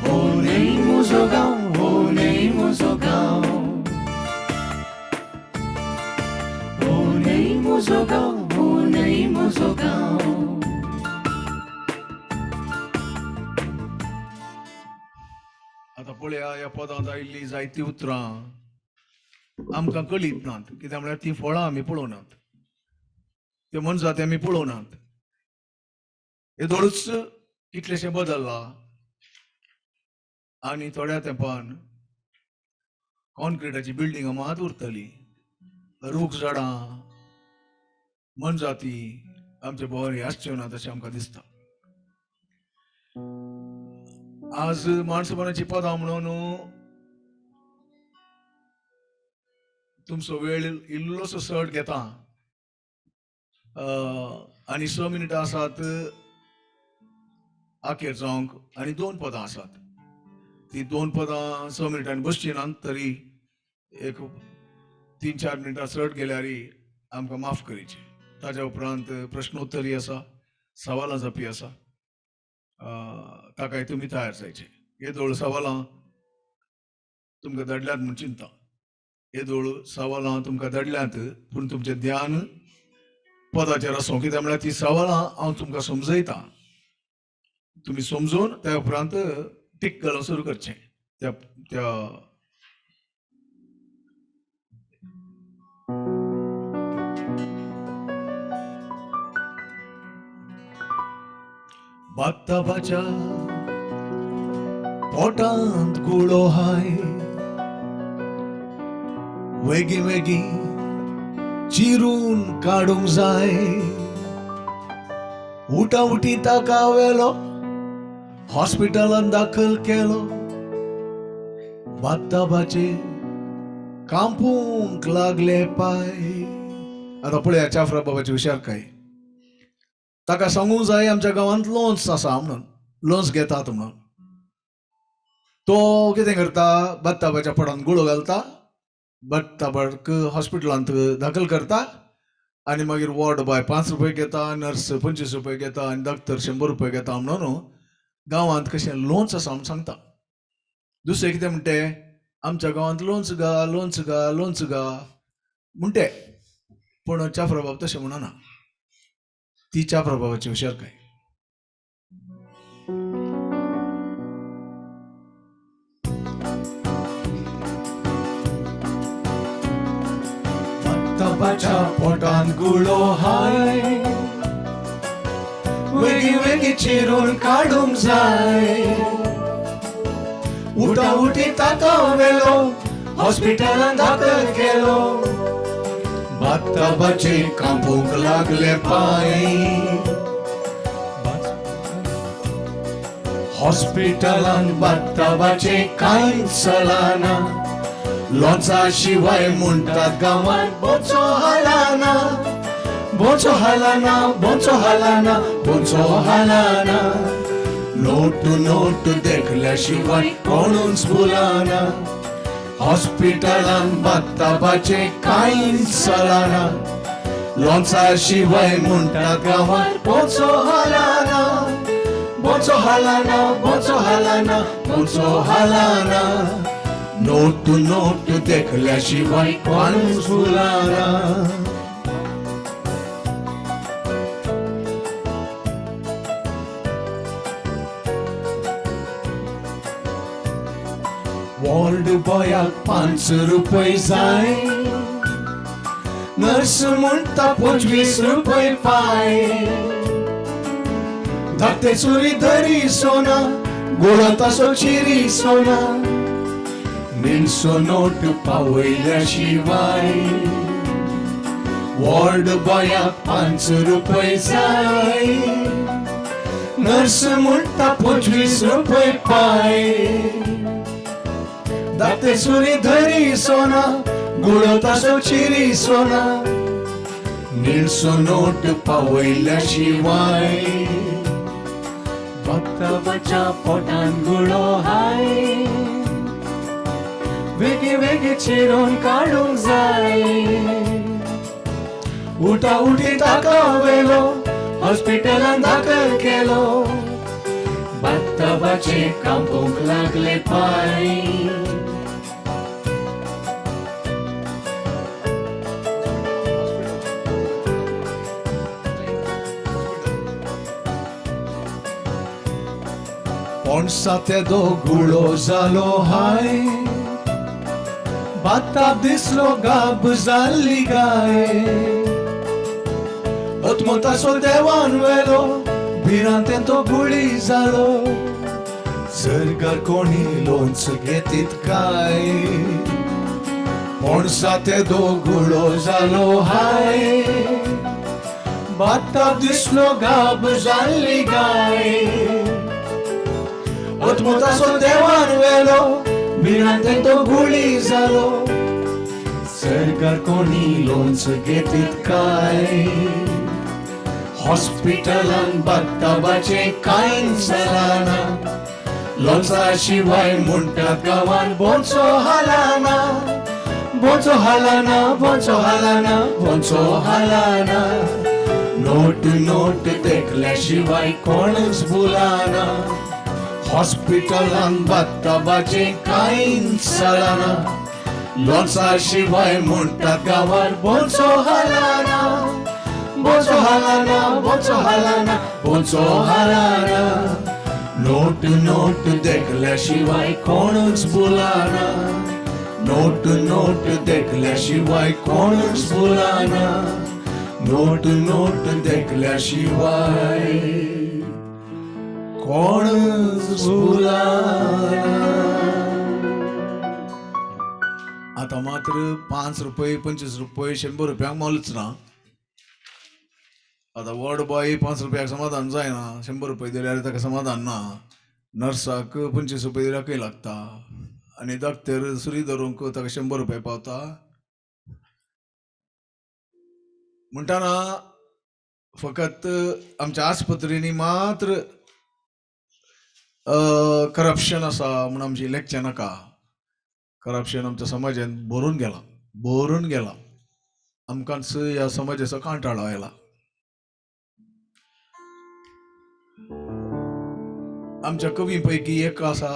हो न्हय म्हजो गांव. आतां पळया ह्या पदांत आयिल्लीं जायतीं उतरां आमकां कळीत नात, कित्याक म्हळ्यार तीं फळां आमी पळोवनात, त्यो मनजाती आमी पळोवनात. येदोळूच कितलेशें बदल्ला आनी थोड्या तेंपान कॉन्क्रिटाची बिल्डिंगां मात उरतलीं. रूख झाडां मनजाती आमचे भोंवरी आसच्यो ना तशें आमकां दिसता. आज माणसपणाची पदां म्हणून तुमचो वेळ इल्लोसो सट घेता आनी 6 मिनिटां आसात आखेर जावंक आनी 2 पदां आसात. ती 2 पदां 6 मिनिटांनी बसची नात, तरी एक 3-4 मिनिटां सट गेल्यार आमकां माफ करीचे. ताज्या उपरांत प्रश्नोत्तरी आसा, सवालां जापी आसा, ताकाय तुमी तयार जायचे. येदोळ सवालां तुमकां धाडल्यात म्हूण चिंता. येदोळ सवालां तुमकां धाडल्यात, पूण तुमचें ध्यान पदाचेर आसूं, कित्याक म्हळ्यार ती सवालां हांव तुमकां समजयतां. तुमी समजून त्या उपरांत टीक घालून सुरू करचें. त्या बात्ताबाच्या पोटांत गुळो हाय, वेगी वेगी चिरून काडूंक जाय. उठा उठी ताका वेलो हॉस्पिटलांत दाखल केलो. बात्ताबाचे कांपूंक लागले पाय. आतां पळया चाफरा बाबाची हुशारकाय. ताका सांगूंक जाय आमच्या गांवांत लोन्स आसा म्हणून, लोन्स घेतात म्हणून. तो कितें करता, बात्ताबाच्या पोटांत गुळो घालता, बात्ताबाक हॉस्पिटलांत दाखल करता, आनी मागीर वॉर्ड बॉय 5 रुपये घेता, नर्स 25 रुपये घेता आनी डॉक्टर 100 रुपये घेता म्हणून गांवांत कशें लोन्स आसा म्हूण सांगता. दुसरें कितें म्हणटे, आमच्या गांवांत लोन्स घा, लोन्स घा, लोन्स घा म्हणटे. पूण चाफरा बाब तशें म्हणना. ती चाफरा बाबाची हुशारकाय. बात्ताबाच्या पोटांत गुळो हाय, वेगी वेगी चिरून काडूंक जाय. उठा उठी ताका वेलो हॉस्पिटलांत दाखल केलो. बात्ताबाचे कांपूंक लागले पाय. हॉस्पिटलांत बात्ताबाचे कांयच चलना. लोन्सा शिवाय म्हणटात गांवांत बोचो हालाना, बोचो हालाना, बोचो हालाना, बोचो हालाना. नोट नोट देखल्या शिवाय कोणूच बोलाना. हॉस्पिटलांत बात्ताबाचे कांयच चलना. लोन्सा शिवाय म्हणटात गांवांत बोचो हालाना, बोचो हालाना, बोचो हालाना, बोचो हालाना. नोट नोट देखल्या शिवाय कोणूच बोलाना. वॉर्ड बॉयाक 5 रुपये जाय. नर्स म्हणटा 25 रुपये पाय. धाकटे चुरी धरी सोना, गोळो तासो चिरी सोना. मिनसो नोट पावयल्या शिवाय. वॉर्ड बॉयाक 5 रुपये जाय. नर्स म्हणटा 25 रुपये पाय. धाकटे चुरी धरी सोना, गुळो तासो चिरी सोना. मिनसो नोट पावयल्या शिवाय. बात्ताबाच्या पोटांत गुळो हाय, वेगी वेगी चिरून काडूंक जाय. उठा उठी ताका वेलो हॉस्पिटलांत दाखल केलो. बात्ताबाचे कांपूंक लागले पाय. पणसा तेदो गुळो जालो हाय बाताब दिसलो गाब जाल्ली गाय अतमताचो देवान वेलो भिरांत तो गुळी जालो सरकार कोणी लोणच घेतीत काय पणसा तेदो गुळो जालो हाय बाताब दिसलो गाब जाल्ली गाय अतमताचो देवान वेलो भिरांत तो गुळी जालो सरकार कोणी लोणच घेतीत काय हॉस्पिटलान बाताबाचे कांय जालाना लोणचा शिवाय म्हणटा गांवान बोंचो हालाना बोंचो हालाना बोंचो हालाना बोंचो हालाना नोट नोट देखल्या शिवाय कोणच बोलाना हॉस्पिटलान बाताबाचे कांयच जालाना लोणचा शिवाय म्हणटा गांवान बोंचो हालाना बोंचो हालाना बोंचो हालाना बोंचो हालाना नोट नोट देखल्या शिवाय कोणच बोलाना नोट नोट देखल्या शिवाय कोणच बोलाना नोट नोट देखल्या शिवाय कोणच बोलाना आता मात्र 5 रुपये 25 रुपये 100 रुपयांक मोलच ना आता वॉर्ड बॉय 5 रुपयाक समाधान जायना 100 रुपये दिल्यार ताका समाधान ना नर्साक 25 रुपये दिल्याकय लागता आनी दोतोर सुरी धरूंक ताका 100 रुपये पावता म्हणटाना फकत आमच्या आस्पत्रीनी मात्र करप्शन आसा म्हण आमची इलेक्शन नाका करप्शन आमच्या समाजान भरून गेला आमकांच ह्या समाजाचो कांटाळो आयला आमच्या कवी पैकी एक आसा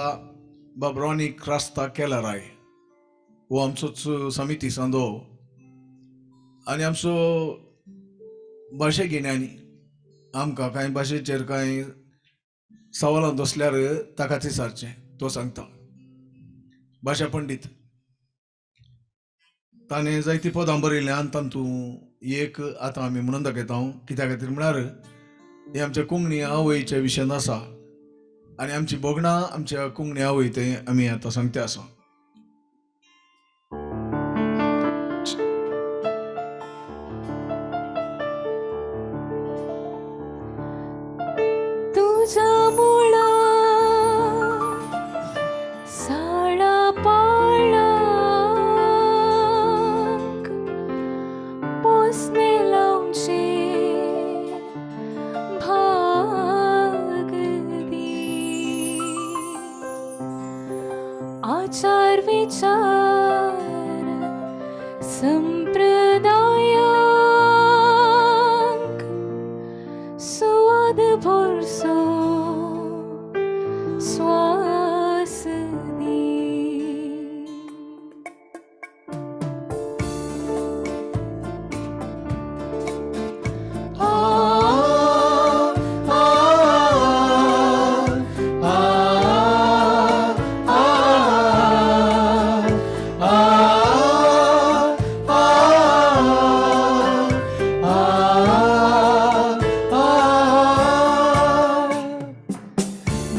बाबरानी क्रास्ता केलाराय हो आमचोच समिती सांदो आनी आमचो भाशे गिन्यानी आमकां कांय भाशेचेर कांय सवालां दसल्यार ताकाच विचारचें तो सांगता भाशा पंडीत ताणें जायतीं पदां बरयल्यांत तातूंत एक आतां आमी म्हणून दाखयता कित्या खातीर म्हळ्यार हे आमच्या कोंकणी आवयच्या विशयान आसा आनी आमची बोगणां आमच्या कोंकणी आवय तें आमी आतां सांगते आसा तुझा मुळा साळा पाळाक पोसने लावचे भाग दी आचार विचार संप्रदायाक सुवाद भरसो श्वास दी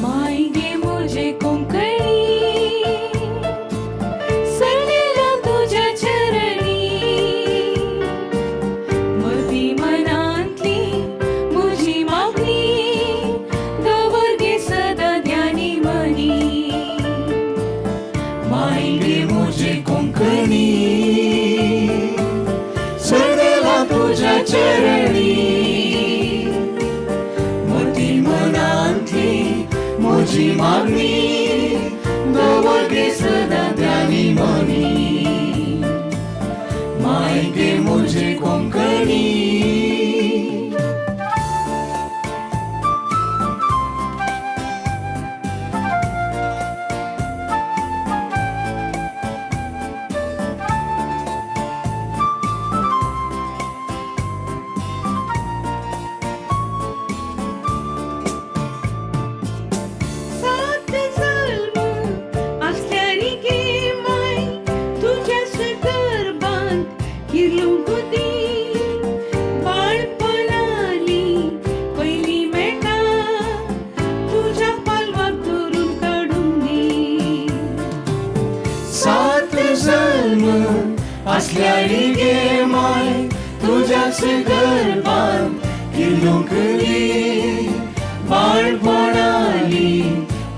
मायगे मुझे कोंकणी सरलेला तुझ्या चरणी मती मनांतली मुजी मागणी दवरगे सदा ध्यानी मनी मायगे मुझे कोंकणी सरलेला तुझ्या चरणी मती मनांतली मुजी मागणी दवरगे सदा ध्यानी मनी मायगे मुझे कोंकणी सात जन्म असल्यारी गे माय तुझ्याच गर्भान किल्लुकली बाळपणाली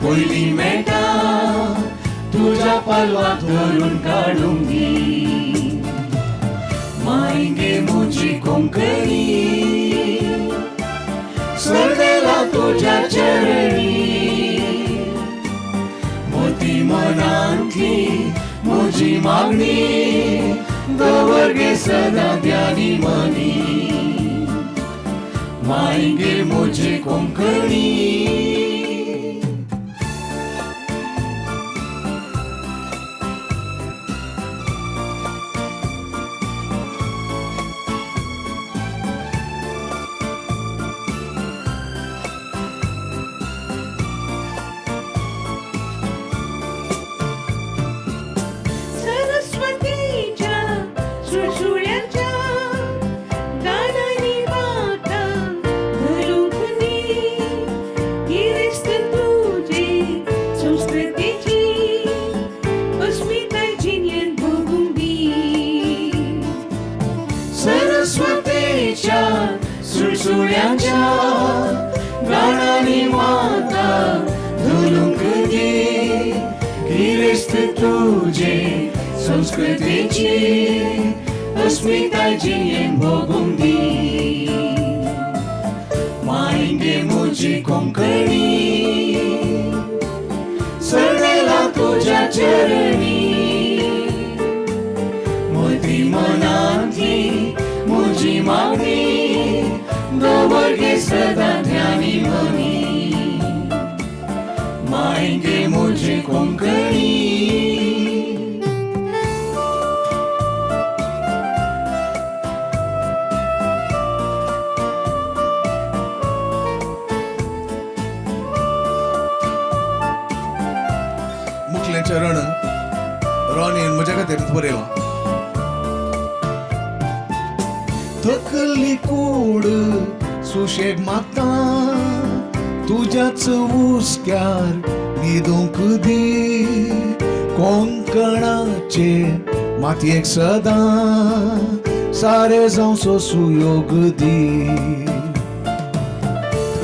पयली मेटा तुझ्या पालवाक धरून काढून दी मायगे मुजी कोंकणी सरदेला तुझ्या चरणी मोती मनांतली मुजी मागणी दवरगे सदा ध्यानी मनी मायगे मुजी कोंकणी सरस्वतीच्या सुळसुळ्याच्या गानांनी म्हाका धरूंक दी गिरेस्त तुजे संस्कृतीची अस्मिताय जिणेंत भोगूंक दी सरस्वतीच्या सुळसुळ्यांच्या गाणांनी म्हाका धरूंक दी गिरेस्त तुजे संस्कृतीची अस्मिताय जिणेंत भोगूंक दी मायगे मुजी कोंकणी सरदेला तुझ्या चरणी मोती मनांतली मुजी मागणी दवरगे सदा ध्यानी मनी मायगे मुजी कोंकणी मुखलें चरण रॉनीन म्हज्या खातीर बरयलां. थकली कूड सुशेग मागता तुझ्याच उस्क्यार न्हिदूंक दी कोंकणाचे मातयेक सदां सारे जावं सो सुयोग दी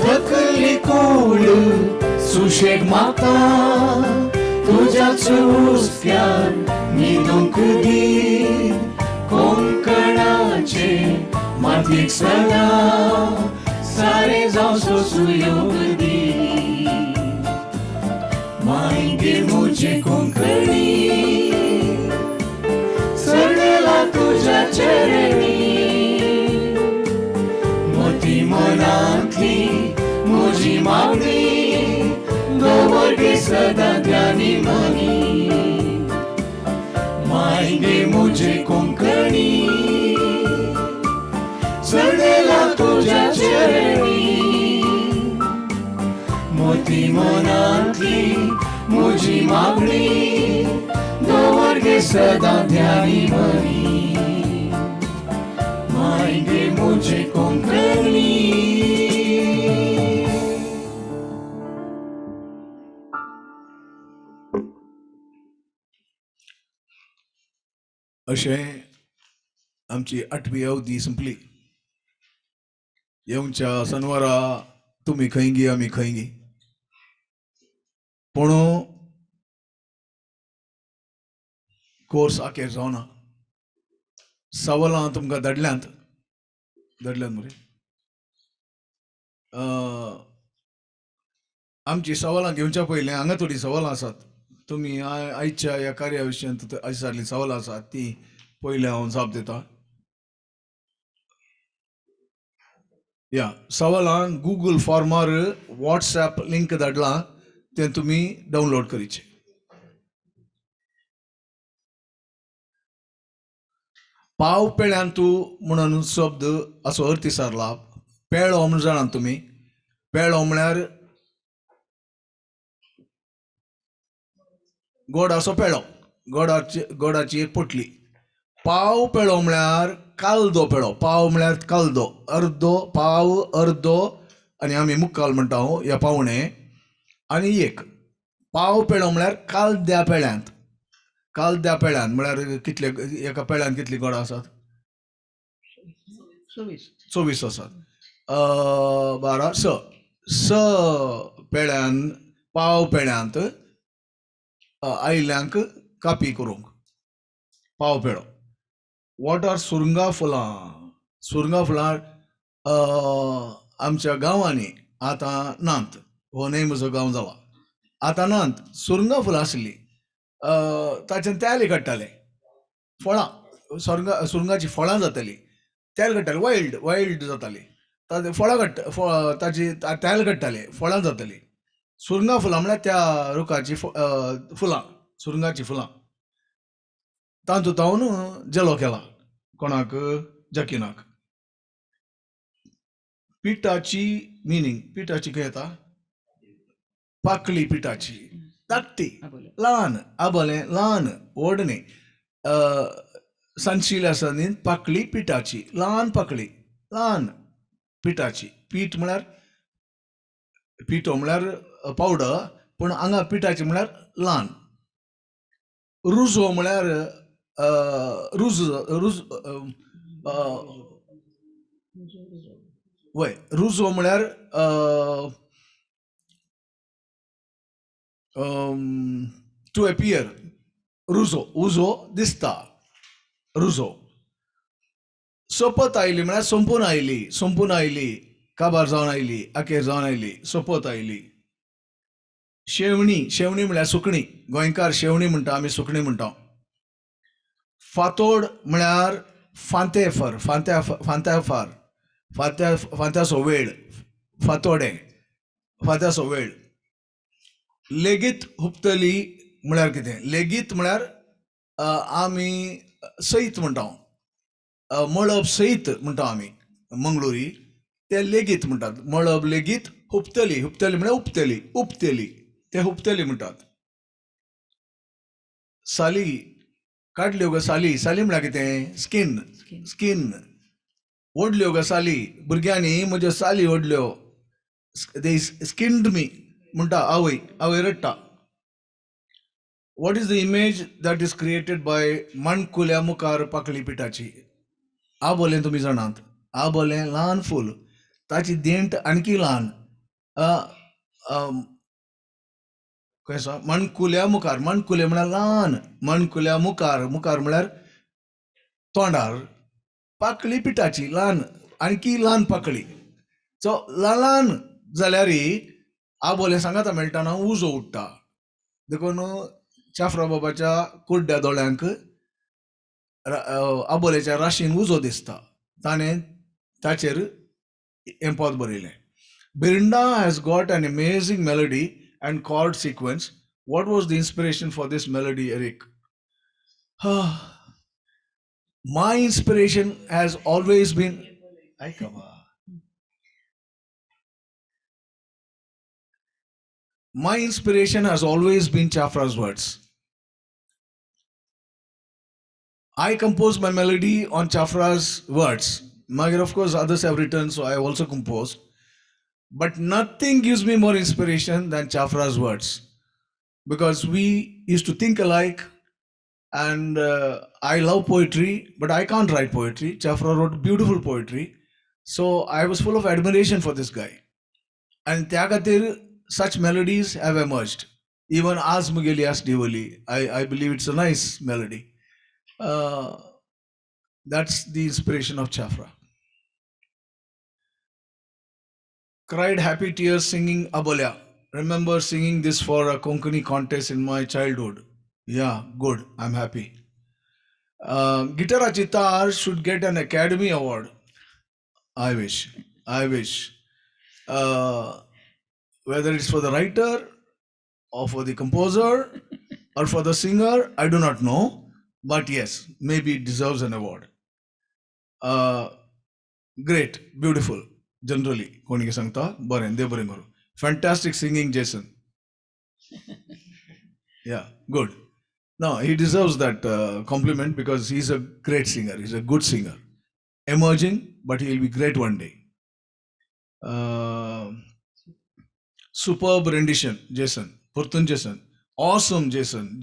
थकली कूड सुशेग मागता तुझ्याच उस्क्यार न्हिदूंक दी कोंकणाचे मातयेक सदां सारे जावं सो सुयोग दी मायगे मुजी कोंकणी सरदेला तुझ्या चरणी मोती मनांतली मुजी मागणी दवरगे सदा ध्यानी मनी मायगे मुजी कोंकणी सरदेला तुझ्या चरणी मोती मनांतली मुजी मागणी दवरगे सदा ध्यानी मनी मायगे मुजी कोंकणी अशें आमची 8वी अवधी संपली. येवच्या शनिवारा तुमी खंय गी आमी खंय गी पूण कोर्स आखेर जावना. सवालां तुमकां धाडल्यांत मरे. आमची सवालां घेवच्या पयलीं हांगा थोडीं सवालां आसात. तुमी आयच्या ह्या कार्या विशयांत आयसारलीं सवालां आसात ती पयलीं हांव जाप दितां. या सवालांक गूगल फॉर्मार वॉट्सॅप लिंक धाडलां तें तुमी डावनलोड करीचे. पाव पेळ्यांतू म्हणून शब्द असो अर्थ विसरला. पेळो म्हण जाणात तुमी. पेळो म्हळ्यार गोडाचो पेळो, गोडाची एक पोटली. पाव पेळो म्हळ्यार कालदो पेळो. पाव म्हळ्यार कालदो, अर्दो पाव, अर्दो आनी आमी मुक्काल म्हणटा ह्या पावणे. आनी एक पाव पेळो म्हळ्यार कालद्या पेळ्यांत. काल त्या पेळ्यान म्हळ्यार कितले एका पेळ्यान कितली गोडां आसात 24 आसात 12 स पेळ्यान पाव पेळ्यांत आयल्यांक कापी करूंक पाव पेळो वॉट आर सुरंगा फुलां आमच्या गांवांनी आतां नात हो न्हय म्हजो गांव जाला आतां नात सुरंगा फुलां आसली ताच्यान तेल काडटाले फळां सुरंगाची फळां जाताली तेल काडटाले वायल्ड जाताली ताजे फळां ताची तेल काडटाले फळां जाताली सुरंगा फुलां म्हळ्यार त्या रुखाची फुलां सुरंगाची फुलां तातूंत जलो केला कोणाक जकिनाक पिठाची मिनींग पिठाची खंय येता पाकळी पिठाची धाकटी ल्हान आबोलें ल्हान व्हड न्ही सांशिल्ले आसा न्ही पाकळी पिठाची ल्हान पाकळी ल्हान पिठाची पीठ म्हळ्यार पिठो म्हळ्यार पावडर पूण हांगा पिठाची म्हळ्यार ल्हान रुजो म्हळ्यार वय रुजो म्हळ्यार टू एपियर उजो दिसता रुजो सोपत आयली म्हळ्यार संपून आयली काबार जावन आयली आखेर जावन आयली सोपत आयली शेवणी म्हळ्यार सुकणी गोंयकार शेवणी म्हणटा आमी सुकणी म्हणटा फातोड म्हळ्यार फांत्याचो वेळ फातोडे फांत्याचो वेळ लेगीत हुपतली म्हळ्यार कितें लेगीत म्हळ्यार आमी सईत म्हणटा मळब सईत म्हणटा आमी मंगळुरी ते लेगीत म्हणटात मळब लेगीत हुपतली म्हळ्यार उपतेली ते हुपतली म्हणटात साली काडल्यो गो साली म्हळ्यार कितें स्कीन ओडल्यो गो साली भुरग्यांनी म्हज्यो साली ओडल्यो दे स्किन्ड मी म्हणटा आवय रडटा what is the image that is created by मणकुल्या मुखार पाकळी पिठाची आबोलें तुमी जाणात आबोलें ल्हान फूल ताची देंट आणकी ल्हान खंय आसा मणकुल्या म्हळ्यार ल्हान मणकुल्या मुखार म्हळ्यार तोंडार पाकळी पिठाची ल्हान आणकी ल्हान पाकळी सो ल्हान जाल्यारय आबोलें सांगाता मेळटाना उजो उडटा देखून चाफरा बाबाच्या कुड्ड्या दोळ्यांक आबोलेच्या राशीन उजो दिसता ताणें ताचेर हें पोत बरयलें बिरंडा has got an amazing melody and chord sequence. What was the inspiration for this melody, Eric? My inspiration has always been Chafra's words. I composed my melody on Chafra's words. Of course, others have written, so I also composed. But nothing gives me more inspiration than Chafra's words, because we used to think alike, and I love poetry, but I can't write poetry. Chafra wrote beautiful poetry, so I was full of admiration for this guy. And त्या खातीर such melodies have emerged. Even Az Mugeli As Divoli, I believe it's a nice melody. That's the inspiration of Chafra. Cried happy tears singing Abolya. Remember singing this for a Konkani contest in my childhood. Yeah, good. I'm happy. Guitar Chitar should get an Academy Award. I wish. Whether it's for the writer or for the composer or for the singer, I do not know. But yes, maybe it deserves an award. Great, beautiful. Generally, कोणी सांगता बरें देव बरें करूं. Fantastic singing, Jason. Yeah, good. No, he deserves that compliment because he's a great singer. He's a good singer. Emerging, but he'll be great one day. Superb rendition, Jason. Purtun Jason. Awesome, Jason.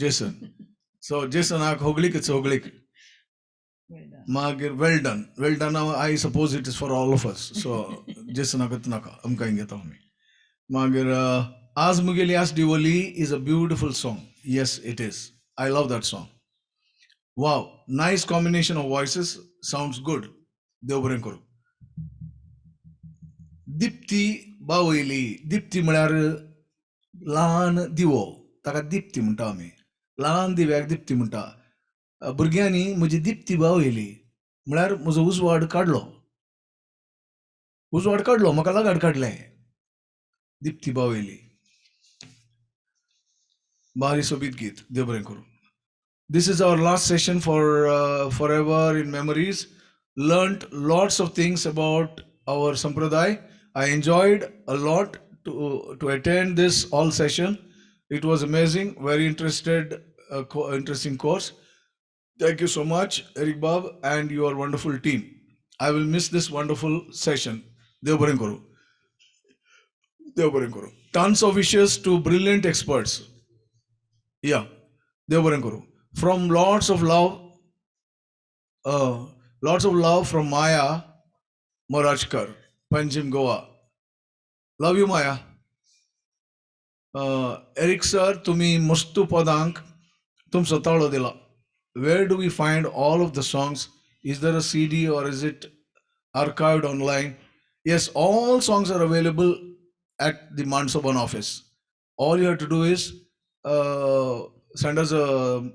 So जेसनाक होगलीक मागीर well done I suppose it is for all of us so जेसनाकच नाका आमकां घेता आमी मागीर आज मुगेली आस दिवली is a beautiful song yes it is I love that song wow nice combination of voices sounds good देव बरें करूं दिप्ती बावयली दिप्ती म्हळ्यार ल्हान दिवो ताका दिप्ती म्हणटा आमी ल्हान दिव्याक दिप्ती म्हणटा भुरग्यांनी म्हजी दिप्ती बावयली म्हळ्यार म्हजो उजवाड काडलो म्हाका लागाड काडलें दिप्ती बावयली बारी सोबीत गीत देव बरें करूं This is our last session for forever in memories. Learned lots of things about our sampradaya. I enjoyed a lot to attend this all session. It was amazing, very interesting course. Thank you so much, Eric Bab, and your wonderful team. I will miss this wonderful session. Dev baren karu. Dev baren karu. Tons of wishes to brilliant experts. Yeah, Dev baren karu. From lots of love from Maya Morajkar, Panjim, Goa. Love you, Maya. Eric sir, tumi mustu padank tum satalo dila. Where do we find all of the songs? Is there a CD or is it archived online? Yes, all songs are available at the Mansaban office. All you have to do is send us a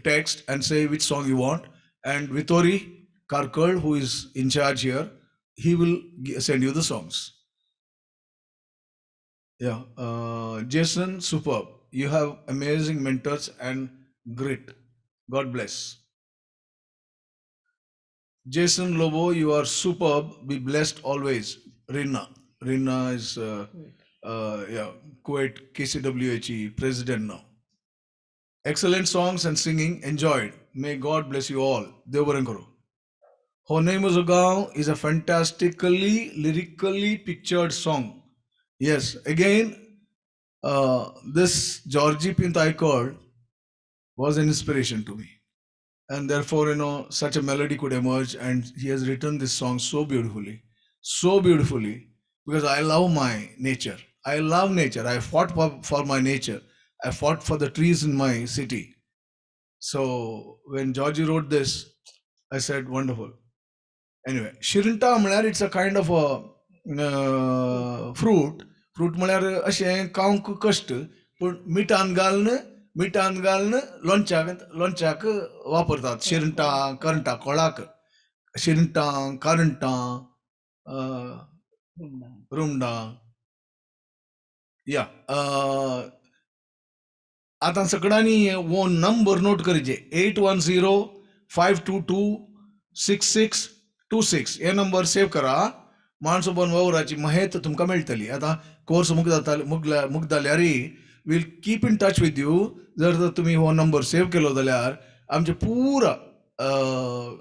text and say which song you want, and Vittori Karkal, who is in charge here, he will send you the songs. Yeah, Jason, superb. You have amazing mentors and grit. God bless. Jason Lobo, you are superb. Be blessed always. Rina is Kuwait KCWHE president now. Excellent songs and singing. Enjoyed. May God bless you all. Dev baren karu. Honey Muzugao is a fantastically, lyrically pictured song. Yes, again, this Georgie Pintaikord was an inspiration to me. And therefore, such a melody could emerge, and he has written this song so beautifully, because I love my nature. I love nature. I fought for my nature. I fought for the trees in my city. So when Georgie wrote this, I said, wonderful. Anyway, Shirinta म्हळ्यार it's a kind of a fruit म्हळ्यार अशें खावंक कश्ट पूण मिठान घालून लोणच्याक वापरतात शिरंटां करंटां कोळाक शिरंटां करंटां रुमडां या आतां सगळ्यांनी वो नंबर नोट करचे 8105226626 हे नंबर सेव्ह करा माणसोबन वावराची माहिती तुमकां मेळटली आतां कोर्स मुक जाल्यार we'll keep in touch with you जर तुमी हो नंबर सेव्ह केलो जाल्यार आमचे पुरा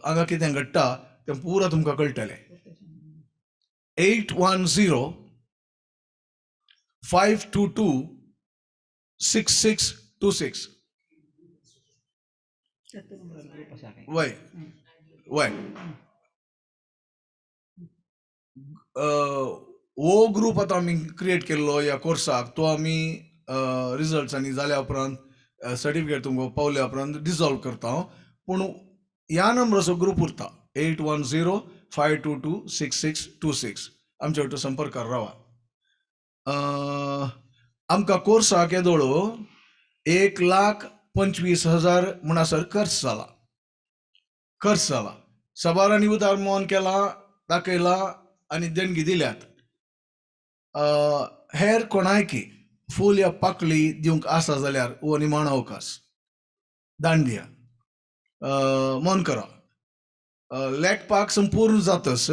हांगा कितें घडटा तें पुरा तुमकां कळटलें 8105226626 वय वो ग्रुप आतां आमी क्रिएट केल्लो ह्या कोर्साक तो आमी रिजल्ट्सांनी जाल्या उपरांत सर्टिफिकेट तुमकां पावल्या उपरांत डिजॉल्व करता पूण ह्या नंबराचो ग्रुप उरता 8105226626 आमचे वांगडा संपर्कार रावा आमकां कोर्साक येदोळ 1,25,000 म्हणसर खर्च जाला सबारांनी उदार मोहन केला दाखयला आनी देणगी दिल्यात हेर कोणायकी फूल या पाकळी दिवंक आसा जाल्यार हो निमाण अवकाश दान दिया मोन करा लेखपाक संपूर्ण जातस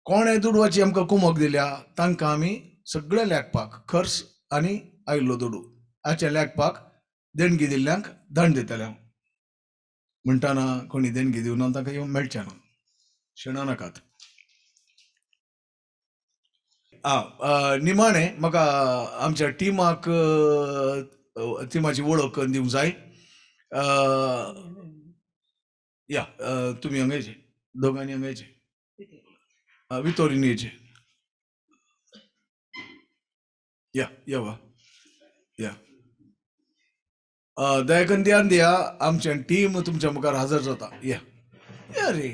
कोणे दुडवाची आमकां कुमक दिल्या तांकां आमी सगळे लेखपाक खर्च आनी आयिल्लो दुडू हाचे लेखपाक देणगी दिल्ल्यांक धन दितले हांव म्हणटाना कोणी देणगी दिवना तांकां येवंक मेळचें ना शिणा नाकात निमाणे म्हाका आमच्या टिमाची वळख दिवंक जाय या तुम्ही हांगाचे दोगांनी हांगाचे वितोरीन येचे या वा या दयाकन ध्यान दिया आमचे टीम तुमच्या मुखार हजर जाता या रे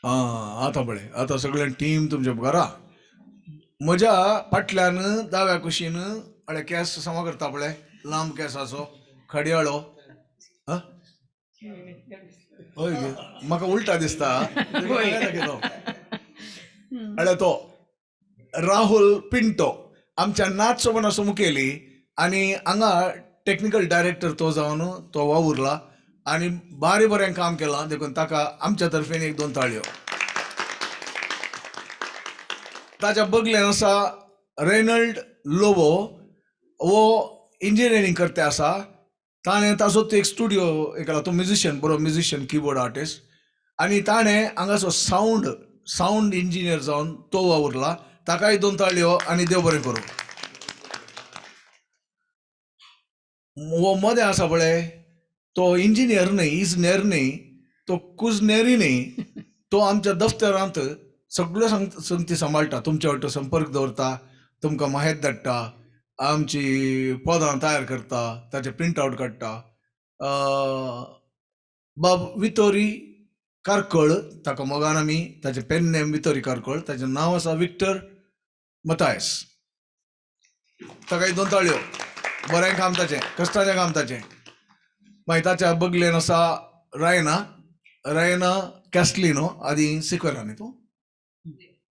आता बळे आता सगळे टीम तुमच्या मुखार म्हज्या फाटल्यान दाव्या कुशीन अळे केस समा करता पळय लांब केसाचो खडयाळो हय गे म्हाका उलटा दिसता अळे तो राहुल पिंटो आमच्या नाच सोबत मुखेली आणि हांगा टेक्निकल डायरेक्टर तो जावन तो वावुरला आणि बरें काम केलां देखून ताका आमच्या तर्फेन 1-2 ताळयो ताच्या बगलेन आसा रेनल्ड लोबो वो इंजिनियरींग करते आसा ताणें ताजोच एक स्टुडिओ केला तो म्युझिशियन बरो म्युझिशियन कीबोर्ड आर्टिस्ट आणि ताणें हांगाचो साऊंड इंजिनियर जावन तो वावुरला ताकाय 2 ताळयो आणि देव बरें करूं वो मदें आसा पळय तो इंजिनियर न्ही इजनेर न्ही तो कुजनेरी न्ही तो आमच्या दफ्तरांत सगळ्यो संगती सांबाळटा तुमच्या वाटेन संपर्क दवरता तुमकां माहिती धाडटा आमची पदां तयार करता ताचे प्रिंट आवट काडटा बाब वितोरी कारकळ ताका मोगान आमी ताचें पेन नेम वितोरी कारकळ ताचें नांव आसा विक्टर मतायस ताकाय 2 ताळयो बरें काम ताचें कश्टाचें काम ताचें मागीर ताच्या बगलेन आसा रायना कॅस्टलिनो आदी सिक्वेरा न्ही तूं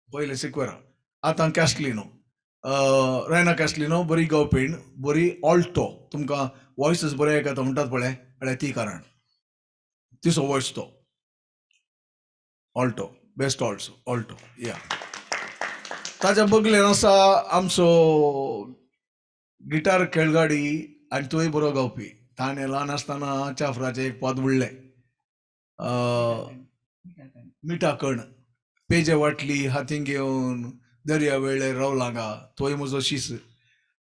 पयले सिक्वेरा आतां कॅस्टलिनो रायना कॅस्टलिनो बरी गावपीण बरी ऑल्टो तुमकां वॉयसस बरे आयकता म्हणटात पळय अळे ती कारण तिसो वॉयस तो ऑल्टो बेस्ट ऑल्टो या ताच्या बगलेन आसा आमचो गिटार खेळगाडी आनी तोय बरो गावपी ताणें ल्हान आसतना चाफराचें एक पद म्हणलें मिठा कण पेजे वाटली हातीन घेवन दर्या वेळेर रावलांगा तोय म्हजो शीस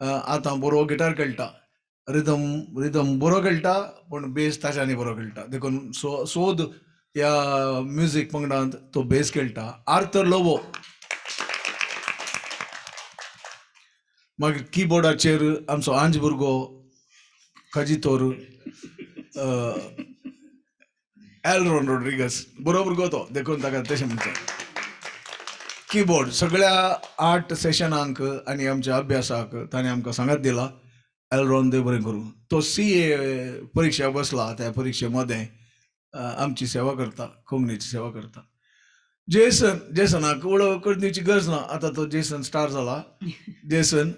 आतां बरो गिटार खेळटा रिदम बरो खेळटा पण बेस ताच्यानी बरो खेळटा देखून सोद ह्या म्युझिक पंगडांत तो बेस खेळटा आर्थर लोबो मागीर कीबोर्डाचेर आमचो आंज भुरगो काजितोर एलरॉन रोड्रिगस बरो भुरगो तो देखून ताका तशें म्हणटात कीबोर्ड सगळ्या 8 सेशनांक आनी आमच्या अभ्यासाक ताणें आमकां सांगात दिला एलरॉन देव बरें करूं तो CA परीक्षा बसला त्या परीक्षे मध्ये आमची सेवा करता कोंकणीची सेवा करता जेसनाक वळख करण्याची गरज ना आता तो जेसन स्टार जाला जेसन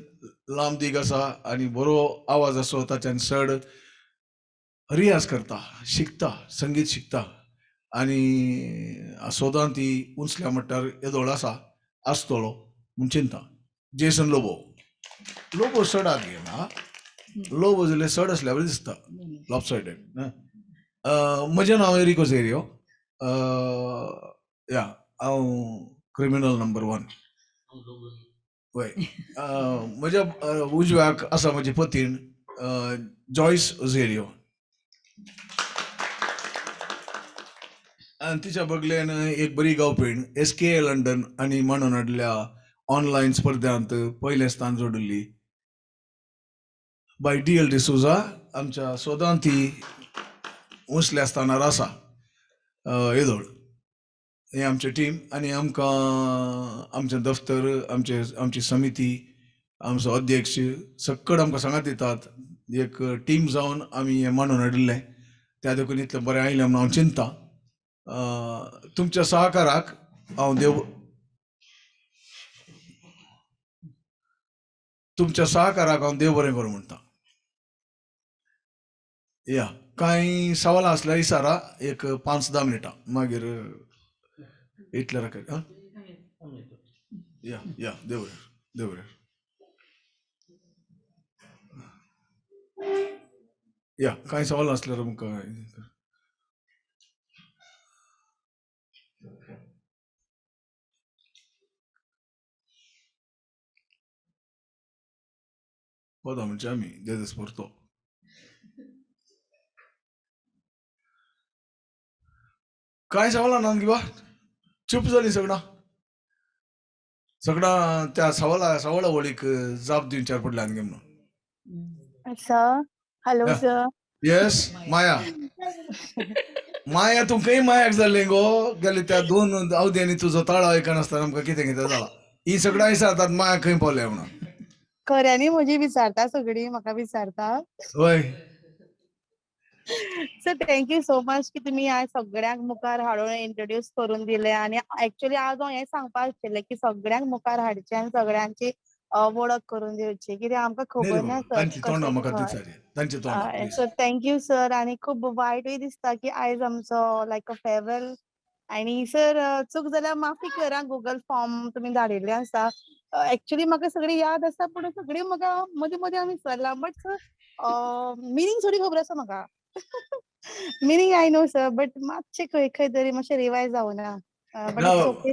लांब दीग आसा आनी बरो आवाज आसो ताच्यान चड रियाज करता शिकता संगीत शिकता आनी सोदां ती उंचल्या मट्टार येदोळ आसतलो म्हूण चिंता जेसन लोबो चडाक घेना लोबो जाल्यार चड आसल्या बरें दिसता लॉपसायडेड म्हजें नांव एरिको झेरियो हांव क्रिमिनल नंबर 1 वय म्हज्या उजव्याक आसा म्हजी पतीण जॉयस झेरियो आनी तिच्या बगलेन एक बरी गावपीण SKA लंडन आनी म्हणून हाडल्या ऑनलायन स्पर्धांत पयलें स्थान जोडिल्ली बाय DL डिसोजा आमच्या सोदां ती उंचल्या स्थानार आसा येदोळ हे आमचे टीम आनी आमकां आमचें दफ्तर आमची समिती आमचो अध्यक्ष सक्कड आमकां सांगात दितात एक टीम जावन आमी हें मांडून हाडिल्लें त्या देखून इतलें बरें आयलें म्हणून हांव चिंता तुमच्या सहकाराक हांव देव बरें करूं म्हणटा या कांय सवालां आसल्यार इसारा एक 5-10 मिनटां मागीर इतलें राखय या देव बरें या कांय सवाल आसल्यार आमकां पदा म्हणजे आम्ही देदेस परतो काय सवाला ना किंवा चूप झाली सगळा त्या सवाला वळीक जाप दिवन चार पडल्या आमगे म्हणून Sir, hello sir. येस माया तू काही मायाक जाल्ले गो गेले त्या 2 अवध्यांनी तुझो ताळो ऐकनासतना आमकां कितें कितें जाला ही सगळ्यां विचारतात माया खंय पावल्या म्हणून खऱ्यांनी म्हजी विचारता सगळीं म्हाका विचारता. वय सर थँक्यू सो मच की तुमी आज सगळ्यांक मुखार हाडून इंट्रोड्यूस करून दिले आनी एक्चुअली आज हांव हें सांगपाक आशिल्लें की सगळ्यांक मुखार हाडचें आनी सगळ्यांची वळख करून दिवची कित्याक आमकां खबर ना सर तांची तोंडां म्हाका दिवचाली तांची तोंडां प्लीज सो थँक्यू सर आनी खूब वायटूय दिसता की आयज आमचो लायक अ फेअरवेल आनी सर चूक जाल्यार माफी करा गुगल फॉर्म तुमी धाडिल्ले आसा एक्चुअली म्हाका सगळी याद आसा पूण सगळी म्हाका मदीं मदीं हांव विसरला बट सर मिनींग थोडी खबर आसा म्हाका meaning I know sir but मातशें खंय खंय तरी मातशें रिवायज जावना बट ना, इट्स ओके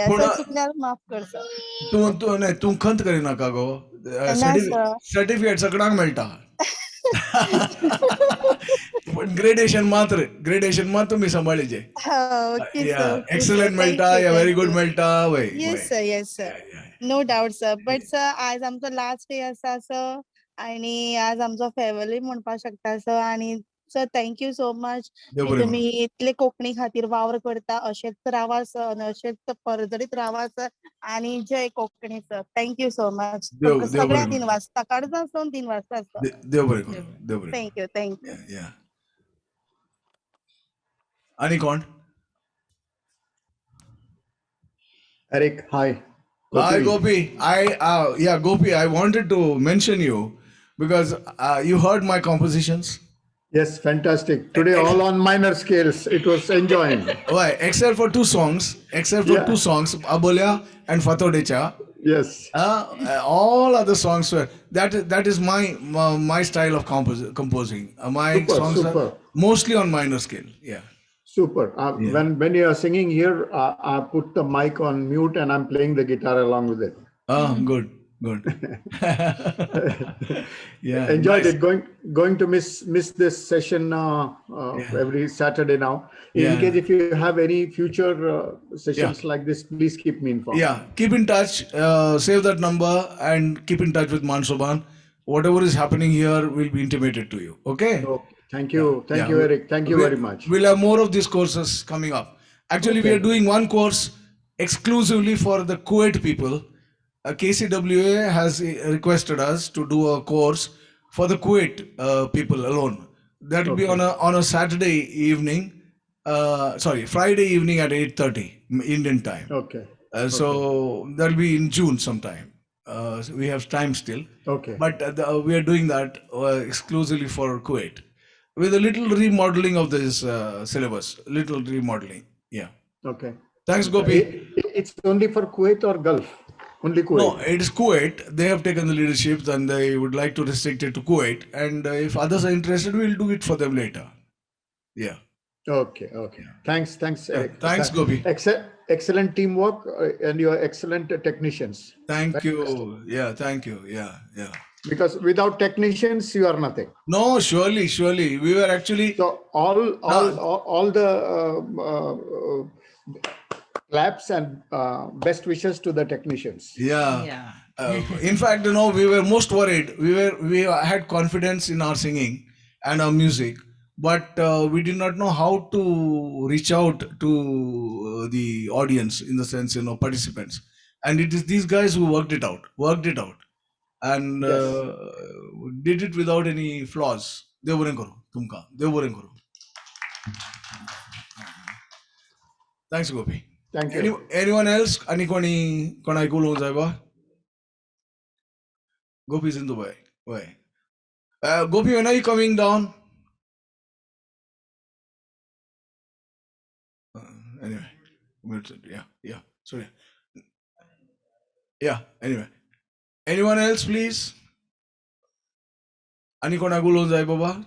पूण सर चुकल्यार माफ कर सर तूं खंत करिनाका गो ना सर सर्टिफिकेट सगळ्यांक मेळटा पण ग्रेडेशन मात तुम्ही सांबाळीचे ओके सर एक्सलंट मेळटा या व्हेरी गुड मेळटा वय yes sir no doubt sir but sir आज आमचो लास्ट डे आसा सर आणि आज आमचो फेअरवेलूय म्हणपाक शकता सर आणि सर थँक्यू सो मच देव की बरें तुम्ही इतले कोंकणी खातीर वावर करता अशेंच रावा सर आणि अशेंच परजडीत रावा सर आणि Jai Konkani sir thank you so much देव सगळ्या बरें तीन वाजता सकाळचा 3 वाजता सर देव बरें करूं देव बरें थँक्यू या आणि कोण Eric, hi. Hi Gopi. Gopi, Gopi, I wanted to mention you because you heard my compositions. Yes, fantastic. Today, all on minor scales. It was enjoying. Why? Except for two songs, Abolya and Fatodecha. Yes. All other songs were that is my style of composing. My songs are mostly on minor scale. Yeah. Super. When you are singing here, I put the mic on mute and I'm playing the guitar along with it. Good. Yeah. Enjoyed nice. it. Going to miss this session every Saturday now. In case if you have any future sessions like this, please keep me informed. Yeah, keep in touch. Save that number and keep in touch with Mansoban. Whatever is happening here will be intimated to you. Okay. Okay. Thank you. Thank you, Eric. Thank you very much. We'll have more of these courses coming up. Actually, we are doing one course exclusively for the Kuwait people. KCWA has requested us to do a course for the Kuwait people alone. That will be on a Saturday evening. Friday evening at 8:30 Indian time. Okay. So that'll be in June sometime. We have time still. Okay. But we are doing that exclusively for Kuwait with a little remodeling of this syllabus. Little remodeling. Yeah. Okay. Thanks, Gopi. It's only for Kuwait or Gulf? Only Kuwait? No, it is Kuwait. They have taken the leadership and they would like to restrict it to Kuwait. And if others are interested, we'll do it for them later. Yeah. Okay. Thanks, Eric. Thanks, Gopi. Excellent teamwork and you're excellent technicians. Thank you. Yeah, thank you. Yeah. Because without technicians, you are nothing. No, surely. We were actually... So all the claps and best wishes to the technicians. Yeah. In fact, we were most worried. We had confidence in our singing and our music, but we did not know how to reach out to the audience in the sense, participants. And it is these guys who worked it out, and did it without any flaws. Dev baren karo, tumka. Dev baren karo. Thanks, Gopi. Thank you. Anyone else? Ani kona ikul ho jayega? Gopi is in Dubai. Why? Gopi, when are you coming down? Anyway, yeah. Sorry. Yeah. Anyway, anyone else, please? Ani kona ikul ho jay baba?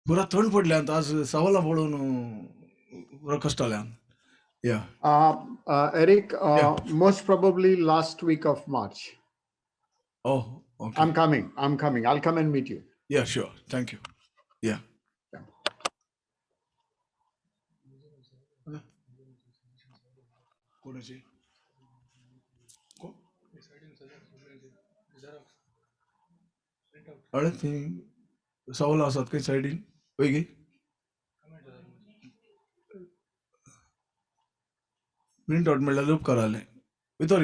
पुरा थंड पडल्यान आज सवाला पळोवन पुरा कश्ट जाल्यान Yeah. Eric, Yeah. most probably last week of March. Oh, okay. I'm coming. I'll come and meet you. Yeah, sure. Thank you. Yeah. कोणाची? कोण? अरे ते सवाल आसात काही सायडीन पळय प्रिंट आउट म्हणल्यार उपकार जालें भितर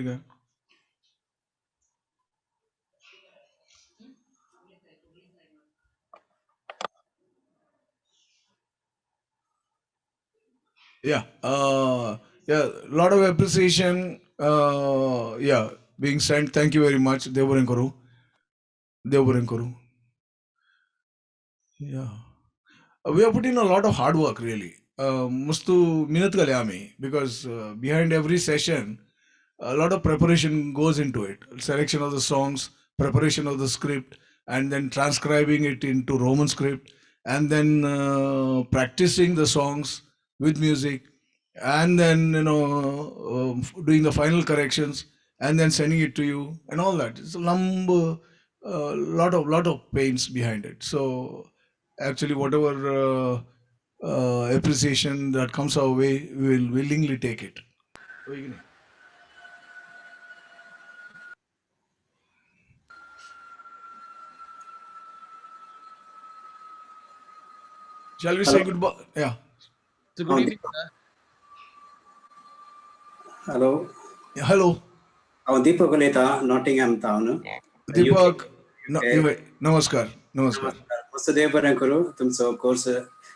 काय yeah yeah, lot of appreciation yeah being sent. Thank you very much. देव बरें करूं. Yeah, we are putting a lot of hard work really. मस्त मेहनत केले आम्ही because behind every session a lot of preparation goes into it. Selection of the songs, preparation of the script, and then transcribing it into Roman script, and then practicing the songs with music, and then doing the final corrections, and then sending it to you, and all that. It's a lot of pains behind it. So actually, whatever appreciation that comes our way, we will willingly take it. Shall we say goodbye? Yeah. So good evening, sir. Hello. Hello, Deepak Guleta, Nottingham Town. Deepak. Namaskar. मस्त देव बरें करूं तुमचो course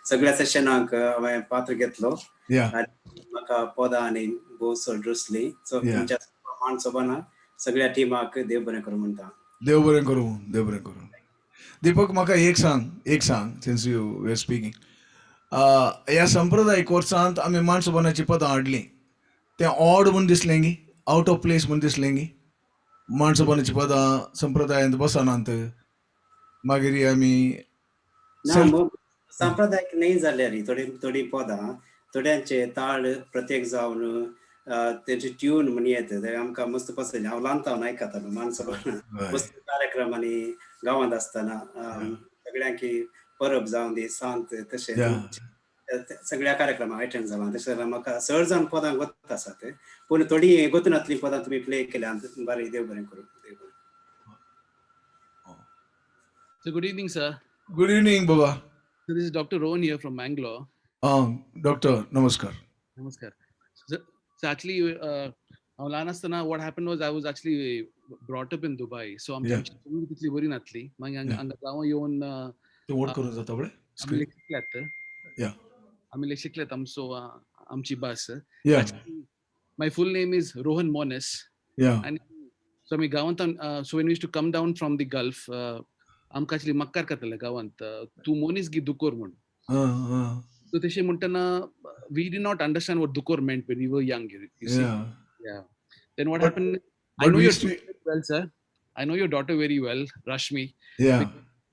सगळ्या सेशनाक हांवें पात्र घेतलो Yeah. आनी म्हाका पदां आनी भोव चड रुचली सो Yeah. तुमच्या मान सोबाना सगळ्या टिमाक देव बरें करूं म्हणटा देव बरें करूं. दीपक म्हाका एक सांग since you were speaking. ह्या संप्रदाय कोर्सांत आमी माणसोबानाची पदां हाडलीं तें ऑड म्हूण दिसलें गी आउट ऑफ प्लेस म्हूण दिसलें गी माणसोबानाची पदां संप्रदायांत बसनात मागीर आमी ना मग सांप्रदायिक नाही जाले रे थोडी पदां थोड्यांचे ताळ प्रत्येक जावन तेचे ट्यून म्हण येता ते आमकां मस्त पसंद हांव ल्हानतावन आयकतालो माणसोबाना मस्त कार्यक्रमांनी गांवांत आसतना सगळ्यांक परब जावन दी सांत तशें सगळ्या कार्यक्रमांक अटेंड जालां तशें जाल्यार म्हाका चड जावन पदां गोत आसा ते पूण थोडी गोतनातलीं पदां तुमी प्ले केल्या बरें देव बरें करूं. So good evening, sir. Good evening, Baba. So this is Dr. Rohan here from Bangalore. Doctor, namaskar. Namaskar. So actually, what happened was I was actually brought up in Dubai. So I'm तितली बरी नातली. मागीर हांगा गांवां येवन तूं vote करून जाता बळे? Yeah. आमी शिकल्यात आमची भास. Yeah. My full name is Rohan Monis. Yeah. And so आमी गांवांत so when we used to come down from the Gulf, आमकां actually मक्कार करताले गांवांत तूं मोनीस गी दुकोर म्हूण. So तशें म्हणटना we did not understand what dukor meant when we were young. You see. Yeah. Then what happened? I know your daughter very well, sir. I know your daughter very well, Rashmi. Yeah.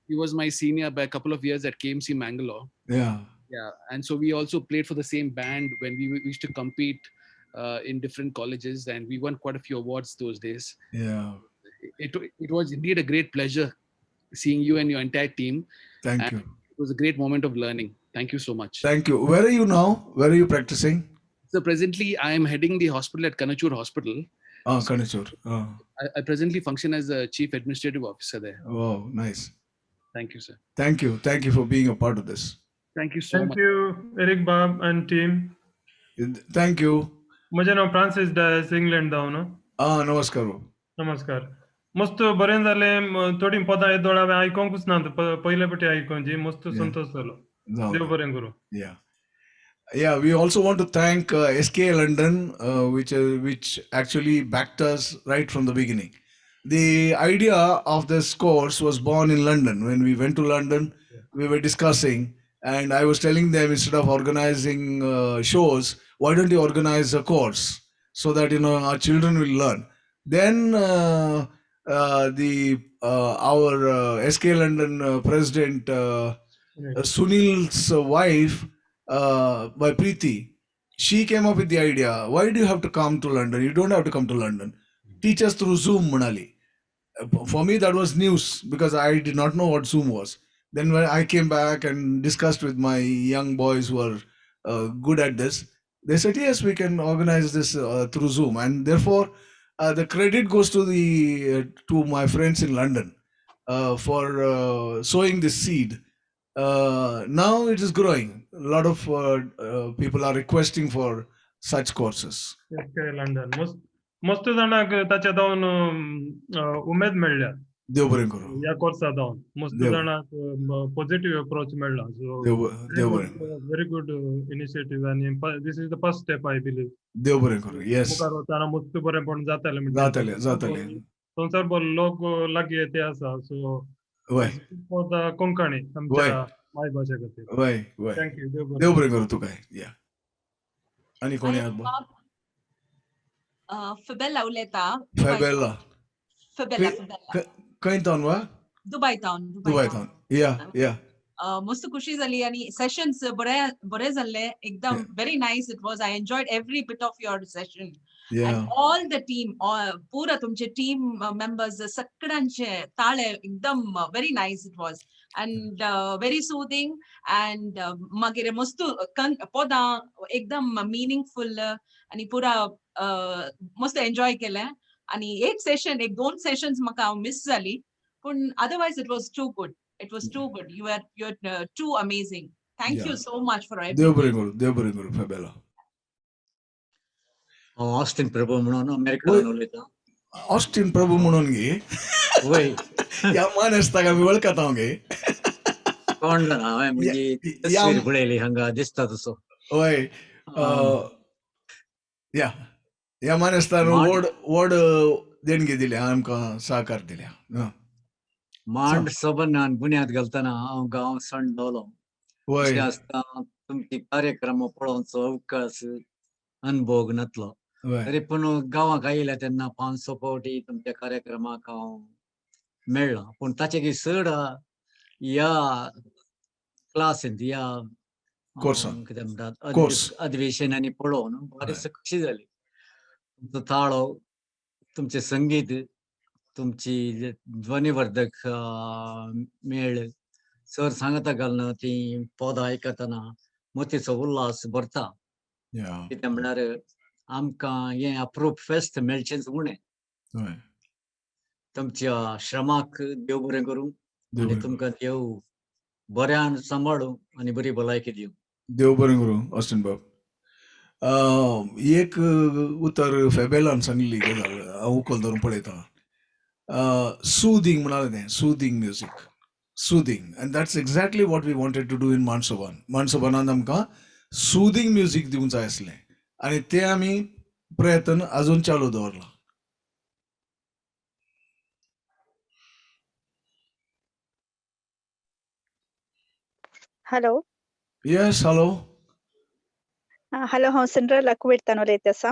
He was my senior by a couple of years at KMC Mangalore. Yeah. Yeah. And so we also played for the same band when we used to compete in different colleges, and we won quite a few awards those days. Yeah. It was indeed a great pleasure seeing you and your entire team. Thank you. It was a great moment of learning. Thank you so much. Thank you. Where are you now? Where are you practicing? So presently, I am heading the hospital at Kanachur Hospital. Kanachur. I presently function as the Chief Administrative Officer there. Wow, nice. Thank you, sir. Thank you. Thank you for being a part of this. Thank you so much. Thank you, Eric Bob and team. Thank you. म्हजें नांव Francis Dias England जावन नमस्कार बाब. नमस्कार. मस्त बरें जालें थोडीं पदां येदोळ हांवें आयकोंकूच ना पयले फावटी आयकोनची मस्त संतोष जालो. देव बरें करूं. Yeah, we also want to thank SK London, which actually backed us right from the beginning. The idea of this course was born in London. When we went to London, we were discussing, and I was telling them instead of organizing shows, why don't you organize a course so that our children will learn. Then our SK London president Sunil's wife by Preeti. She came up with the idea, why do you have to come to London? You don't have to come to London. Teach us through Zoom, Manali. For me, that was news because I did not know what Zoom was. Then when I came back and discussed with my young boys who are good at this, they said, yes, we can organize this through Zoom. And therefore, the credit goes to my friends in London for sowing this seed. Now it is growing. A lot of people are requesting for such courses. SK London मस्त जाणांक ताचे जावन उमेद मेळ्ळ्या देव बरें करूं. ह्या कोर्सा जावन मस्त देव. जाणांक पॉझिटिव्ह अप्रोच मेळ्ळा सो देव बरें करूं. व्हेरी गुड इनिशिएटिव्ह आनी this is the first step I believe देव बरें करूं. येस. मुखार वताना मस्त बरेंपण जातालें जातालें. संवसार भर लोक लागीं येते आसा सो वय कोंकणी आमच्या मायभाशे खातीर वय थँक्यू देव बरें करूं तुका. या आनी कोणी आहात? Fabella उलयता. Fabella. Fabella. खंय तावन वा? दुबय टाउन. दुबय तावन. या मस्त खुशी जाली आणि सेशन्स बरे जाल्ले एकदम very nice it was. I enjoyed every bit of your session and all the team पूरा तुमचे टीम मेंबर्स सगळ्यांचे ताळे एकदम very nice it was and very soothing and मागीर मस्त पोदां एकदम मिनिंगफुल आणि पुरा मस्त एन्जॉय केले आणि एक दोन सेशन्स म्हाका मिस जाली पण otherwise it was too good. It was too good. You're too amazing. Thank you so much for everything. देव बरें करूं Fabella. ऑस्टिन प्रभू म्हणून अमेरिकेला उलयता. ऑस्टिन प्रभू म्हणून गे वय या मान आसता आमी वळखता हांव गे. कोण जाणा हांवें म्हणजे तस्वीर पळयली हांगा दिसता तसो. वय या मान आसता व्हड देणगी दिल्या आमकां सहकार दिल्या. मांड सबनान बुन्याद घालतना हांव गांव सण दवलो. वय आसता तुमचे कार्यक्रम पळोवचो अवकाश अनुभव नातलो. तरी पूण गांवांक आयल्या तेन्ना 500 फावटी तुमच्या कार्यक्रमाक हांव मेळ्ळा पूण ताचे चड ह्या क्लासींत ह्या कितें म्हणटात अधिवेशनांनी पळोवन बरेच खुशी जाली. तुमचो ताळो, तुमचे संगीत, तुमची ध्वनिवर्धक मेळ सर सांगता घालना ती पदां आयकतना मतीचो उल्हास भरता. कितें म्हणल्यार आमकां हें अप्रूप फेस्त मेळचेंच उणें. तुमच्या श्रमाक देव बरें करूं आनी तुमकां देव बऱ्यान सांबाळूं आनी बरी भलायकी दिवं. देव बरें करूं ऑस्टिन बाब. एक उतर फेबेलान सांगली गजाल हांव उखल धरून पळयता. सूदिंग म्हणालें तें soothing music soothing and that's exactly what we wanted to do in मानसोबान. मानसोबानान आमकां सूदिंग म्युजीक दिवंक जाय आसलें आनी ते आमी प्रयत्न अजून चालू दवरला. हॅलो. Yes hello. हॅलो हांव सिंड्रेला कुवेतान उलयता आसा.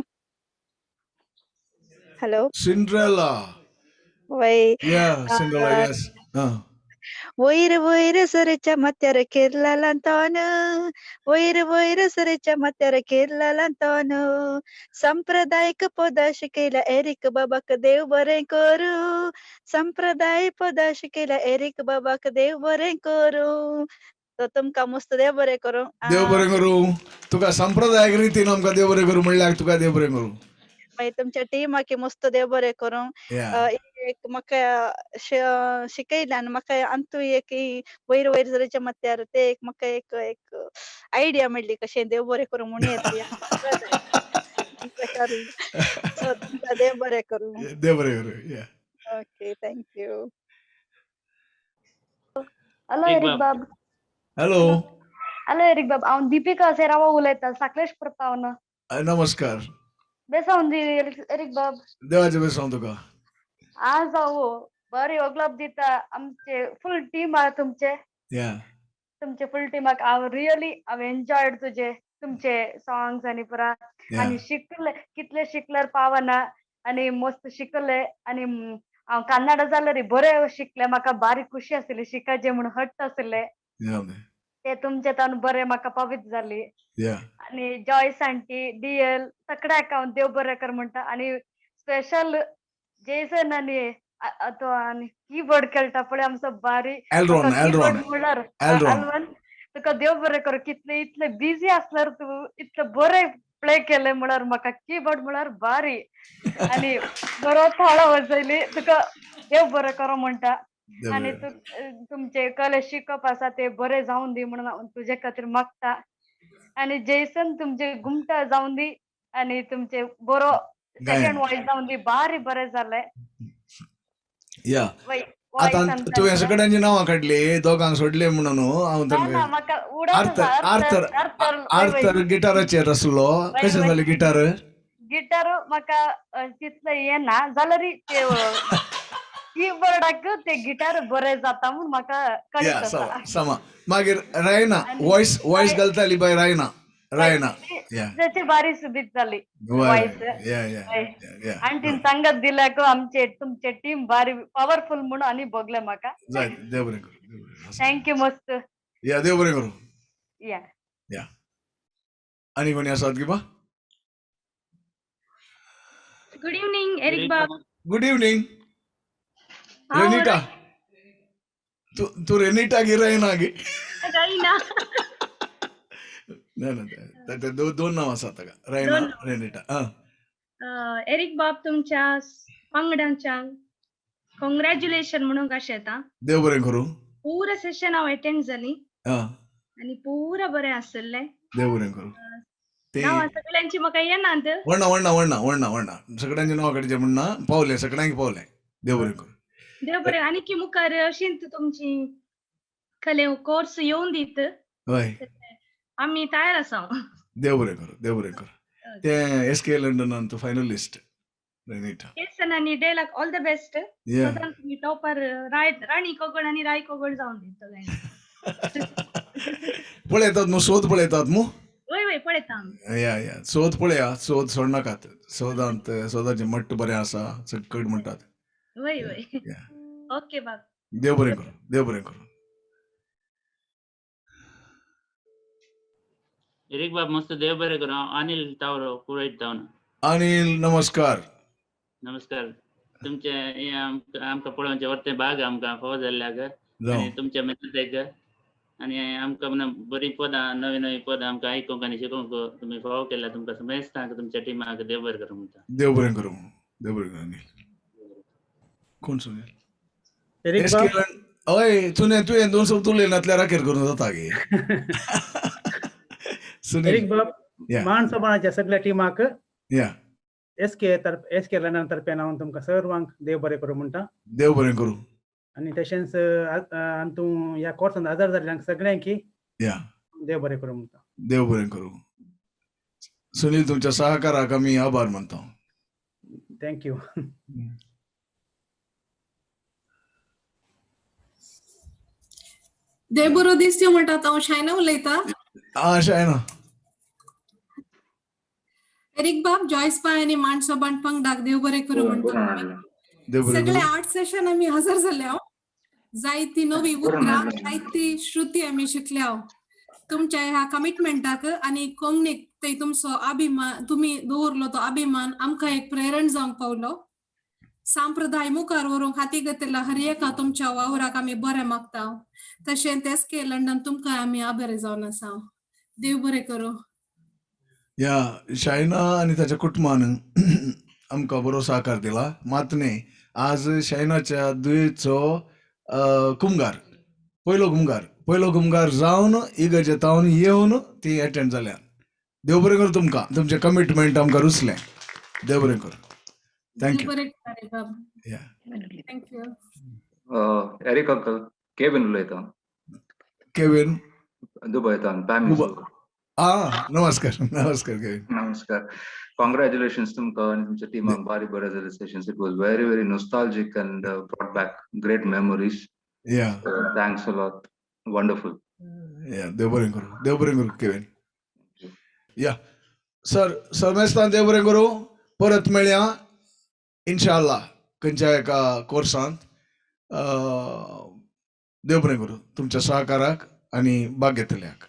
हॅलो. सिंड्रेला. वय सिंड्रेला येस. वयर सरेच्या माथ्यार केरलांतोन वयर सरेच्या माथ्यार केरलांतोन सांप्रदायिक पदां शिकयल्या एरिक बाबाक देव बरें करूं. सांप्रदायिक पदां शिकयल्या एरिक बाबाक देव बरें करूं. तो तुमकां मस्त देव बरें करूं. देव बरें करूं. तुका संप्रदायिक रितीन आमकां देव बरें करूं म्हणल्यार तुका देव बरें करूं. मागीर तुमच्या टिमाक मस्त देव बरें करूं. एक म्हाका शिकयल्या आनी म्हाका आमतूय एक वयर सरेच्या माथ्यार ते एक म्हाका एक आयडिया मेळ्ळी कशें देव बरें करूं म्हणून येतली. देव बरें करूं. देव बरें करूं. Okay thank you. हॅलो एरिक बाब. हॅलो. हॅलो एरिक बाब हांव दीपिका सेरावा उलयतां साकलेश पावन. नमस्कार. बेसांव दी एरिक बाब. देवाचें बेसांव तुका. आज हांव बरी ओगलाप दिता आमचे फुल टीम आहा तुमचे. तुमचे फुल टीमाक हांव एन्जॉयड तुमचे सॉंग्स आनी पुरा आनी शिकले कितले शिकल्यार पावना आनी मस्त शिकले आनी हांव कन्नड जाल्यार बरें शिकले. म्हाका बारीक खुशी आसली शिकायचे म्हणून हट्ट आसले. ते तुमचे तान बरे म्हाका पवित्र जाली या आणि जॉयस आंटी डीएल सगळ्या अकाउंट देव बरें कर म्हणटा आणि स्पेशल जेसन आणि तो आणि कीबोर्ड खेळटा पळय आमचो बारी एल्रॉन कीबोर्ड एल्रॉन म्हणल्यार एल्रॉन आल्वन तुका देव बरें कर कितले इतले बिझी असल्यार तू इतले बरे प्ले केले म्हणल्यार म्हाका कीबोर्ड म्हणल्यार बारी आणि बरो थाळो वाजयली तुका देव बरें करो म्हणटा आणि तुमचे कले शिकप आसा ते बरे जाऊन दी म्हणून हांव तुजे खातीर मागता आणि जेसन तुमचे घुमटा जाऊन दी आणि तुमचे बरो सेकंड वॉइस जाऊन दी बारी बरें जालें या voice आता आमचा तुवें बरो. सगळ्यांची नांवां काडली दोगांक सोडले म्हणून हांव ना तांकां म्हाका उडत आर्थर आर्थर आर्थर गिटाराचेर आसलो कशें जालें गिटार गिटार म्हाका तितलें येना जाल्यार ते कीबोर्डाक ते गिटार बरें जाता म्हूण म्हाका कळीत या आसा समा मागीर रायना वॉइस वॉइस घालताली बाय रायना या त्याची बारी सुबीत जाली वय voice. या या वय. या आंटीन सांगत दिल्याक आमचे तुमचे टीम बारी पॉवरफुल म्हणून आणि बघले म्हाका जाय देव बरें करूं थँक्यू मस्त या देव बरें करूं या या आनी कोणी आसात की बा गुड इवनिंग एरिक बाब गुड इवनिंग रेनिटा तू रेनिटा गी रायना गी राईना ना दोन नांव आसात ताका रायना रेनिटा एरिक बाब तुमच्या वांगड्यांच्या कॉंग्रॅच्युलेशन म्हणून कशें येता देव बरें करूं पुरो सेशन हांव अटेंड जाली आं आनी पुरो बरें आसलें देव बरें करूं ते नांवां सगळ्यांची म्हाका येनात वणना सगळ्यांचे नांव काडचे म्हणना पावले सगळ्यांक पावले देव बरें करूं देव बरें आनी की मुखार अशींच तुमची खले कोर्स येवन दीत हय आमी तयार आसा देव बरें करूं ते एसके लंडनांत फायनलिस्ट रेनिटा केसन आनी डेलाक ऑल द बेस्ट या तुम्ही टॉपर राणी कोगड आणि राय कोगड जाऊन दीत सगळ्यांनी पळयतात न्हू सोद पळयतात न्हू वय वय पळयता आमी या सोद पळया सोद सोडनाकात सोदांत सोदाचें मट्ट बरें आसा चक्कड म्हणटात वय वय या. ओके बाब देव बरें करूं एरिक बाब मस्त देव बरें करूं हांव अनिल तावरो कुळयत जावन अनिल नमस्कार नमस्कार तुमचे हे आमकां पळोवचे व्हरते भाग आमकां फावो जाल्ल्याक आनी जावं तुमच्या मेथडेक आनी आमकां म्हणून बरी पदां नवी पदां आमकां आयकूंक आनी शिकोवंक तुमी फावो केला तुमकां समेस्तां तुमच्या टिमाक देव बरें करूं म्हणटा देव बरें करूं अनिल कोण सुनील एरिक एसके बाब हय तुवें दोन शब्द उलयनातल्या राखेर करूं जाता गे सुनील एरिक बाब या माणसोबाच्या सगळ्या टिमाक या एसके लंडन तर्फे हांव तुमकां सर्वांक देव बरें करूं म्हणटा देव बरें करूं आनी तशेंच तूं ह्या कोर्सान हजर जाल्ल्यांक सगळ्यांक या देव बरें करूं म्हणटा देव बरें करूं सुनील तुमच्या सहकाराक आमी आभार मानता थँक्यू देव बरो दीस दिवं म्हणटात हांव शायना उलयतां अशें ना एरिक बाब जॉयस बाय आनी माणसोबान पंगडाक देव बरें करूं म्हणटा देव बरें सगळे करूं 8 सेशन आमी हजर जाले हांव जायती नवी उतरां जायती श्रुती आमी शिकल्या तुमच्या ह्या कमिटमेंटाक आनी कोंगणीक ते तुमचो अभिमान तुमी दवरलो तो अभिमान आमकां एक प्रेरण जावंक पावलो सांप्रदाय मुखार व्हरूंक हाती घेतिल्ल्या हर एका तुमच्या वावराक आमी बरें मागता तशें तेच के लंडन तुमकां आमी आभारी जावन आसा देव बरें करूं या शायना आनी ताच्या कुटुंबान आमकां बरो सहकार दिला मात न्ही आज शायनाच्या दुयेचो कुमगार पयलो कुमगार जावन इगर्जेतावन येवन ती अटेंड जाल्यार देव बरें करूं तुमकां तुमचें कमिटमेंट आमकां रुचलें देव बरें करूं थँक्यू बरें करूं बाब या थँक्यू एरिक अंकल केविन उलयता केविन दुबयतान पॅमिस नमस्कार केविन नमस्कार कॉंग्रॅच्युलेशन्स तुमकां आनी तुमच्या टिमाक बारी बरें जालें sessions it was very very nostalgic and brought back great memories या थँक्स अ लॉट वंडरफुल या देव बरें करूं केविन या सर मेस्तान देव बरें करूं परत मेळया इन्शाल्लाह खंयच्या एका कोर्सांत देव बरें करूं तुमच्या सहकाराक आनी भाग घेतल्याक.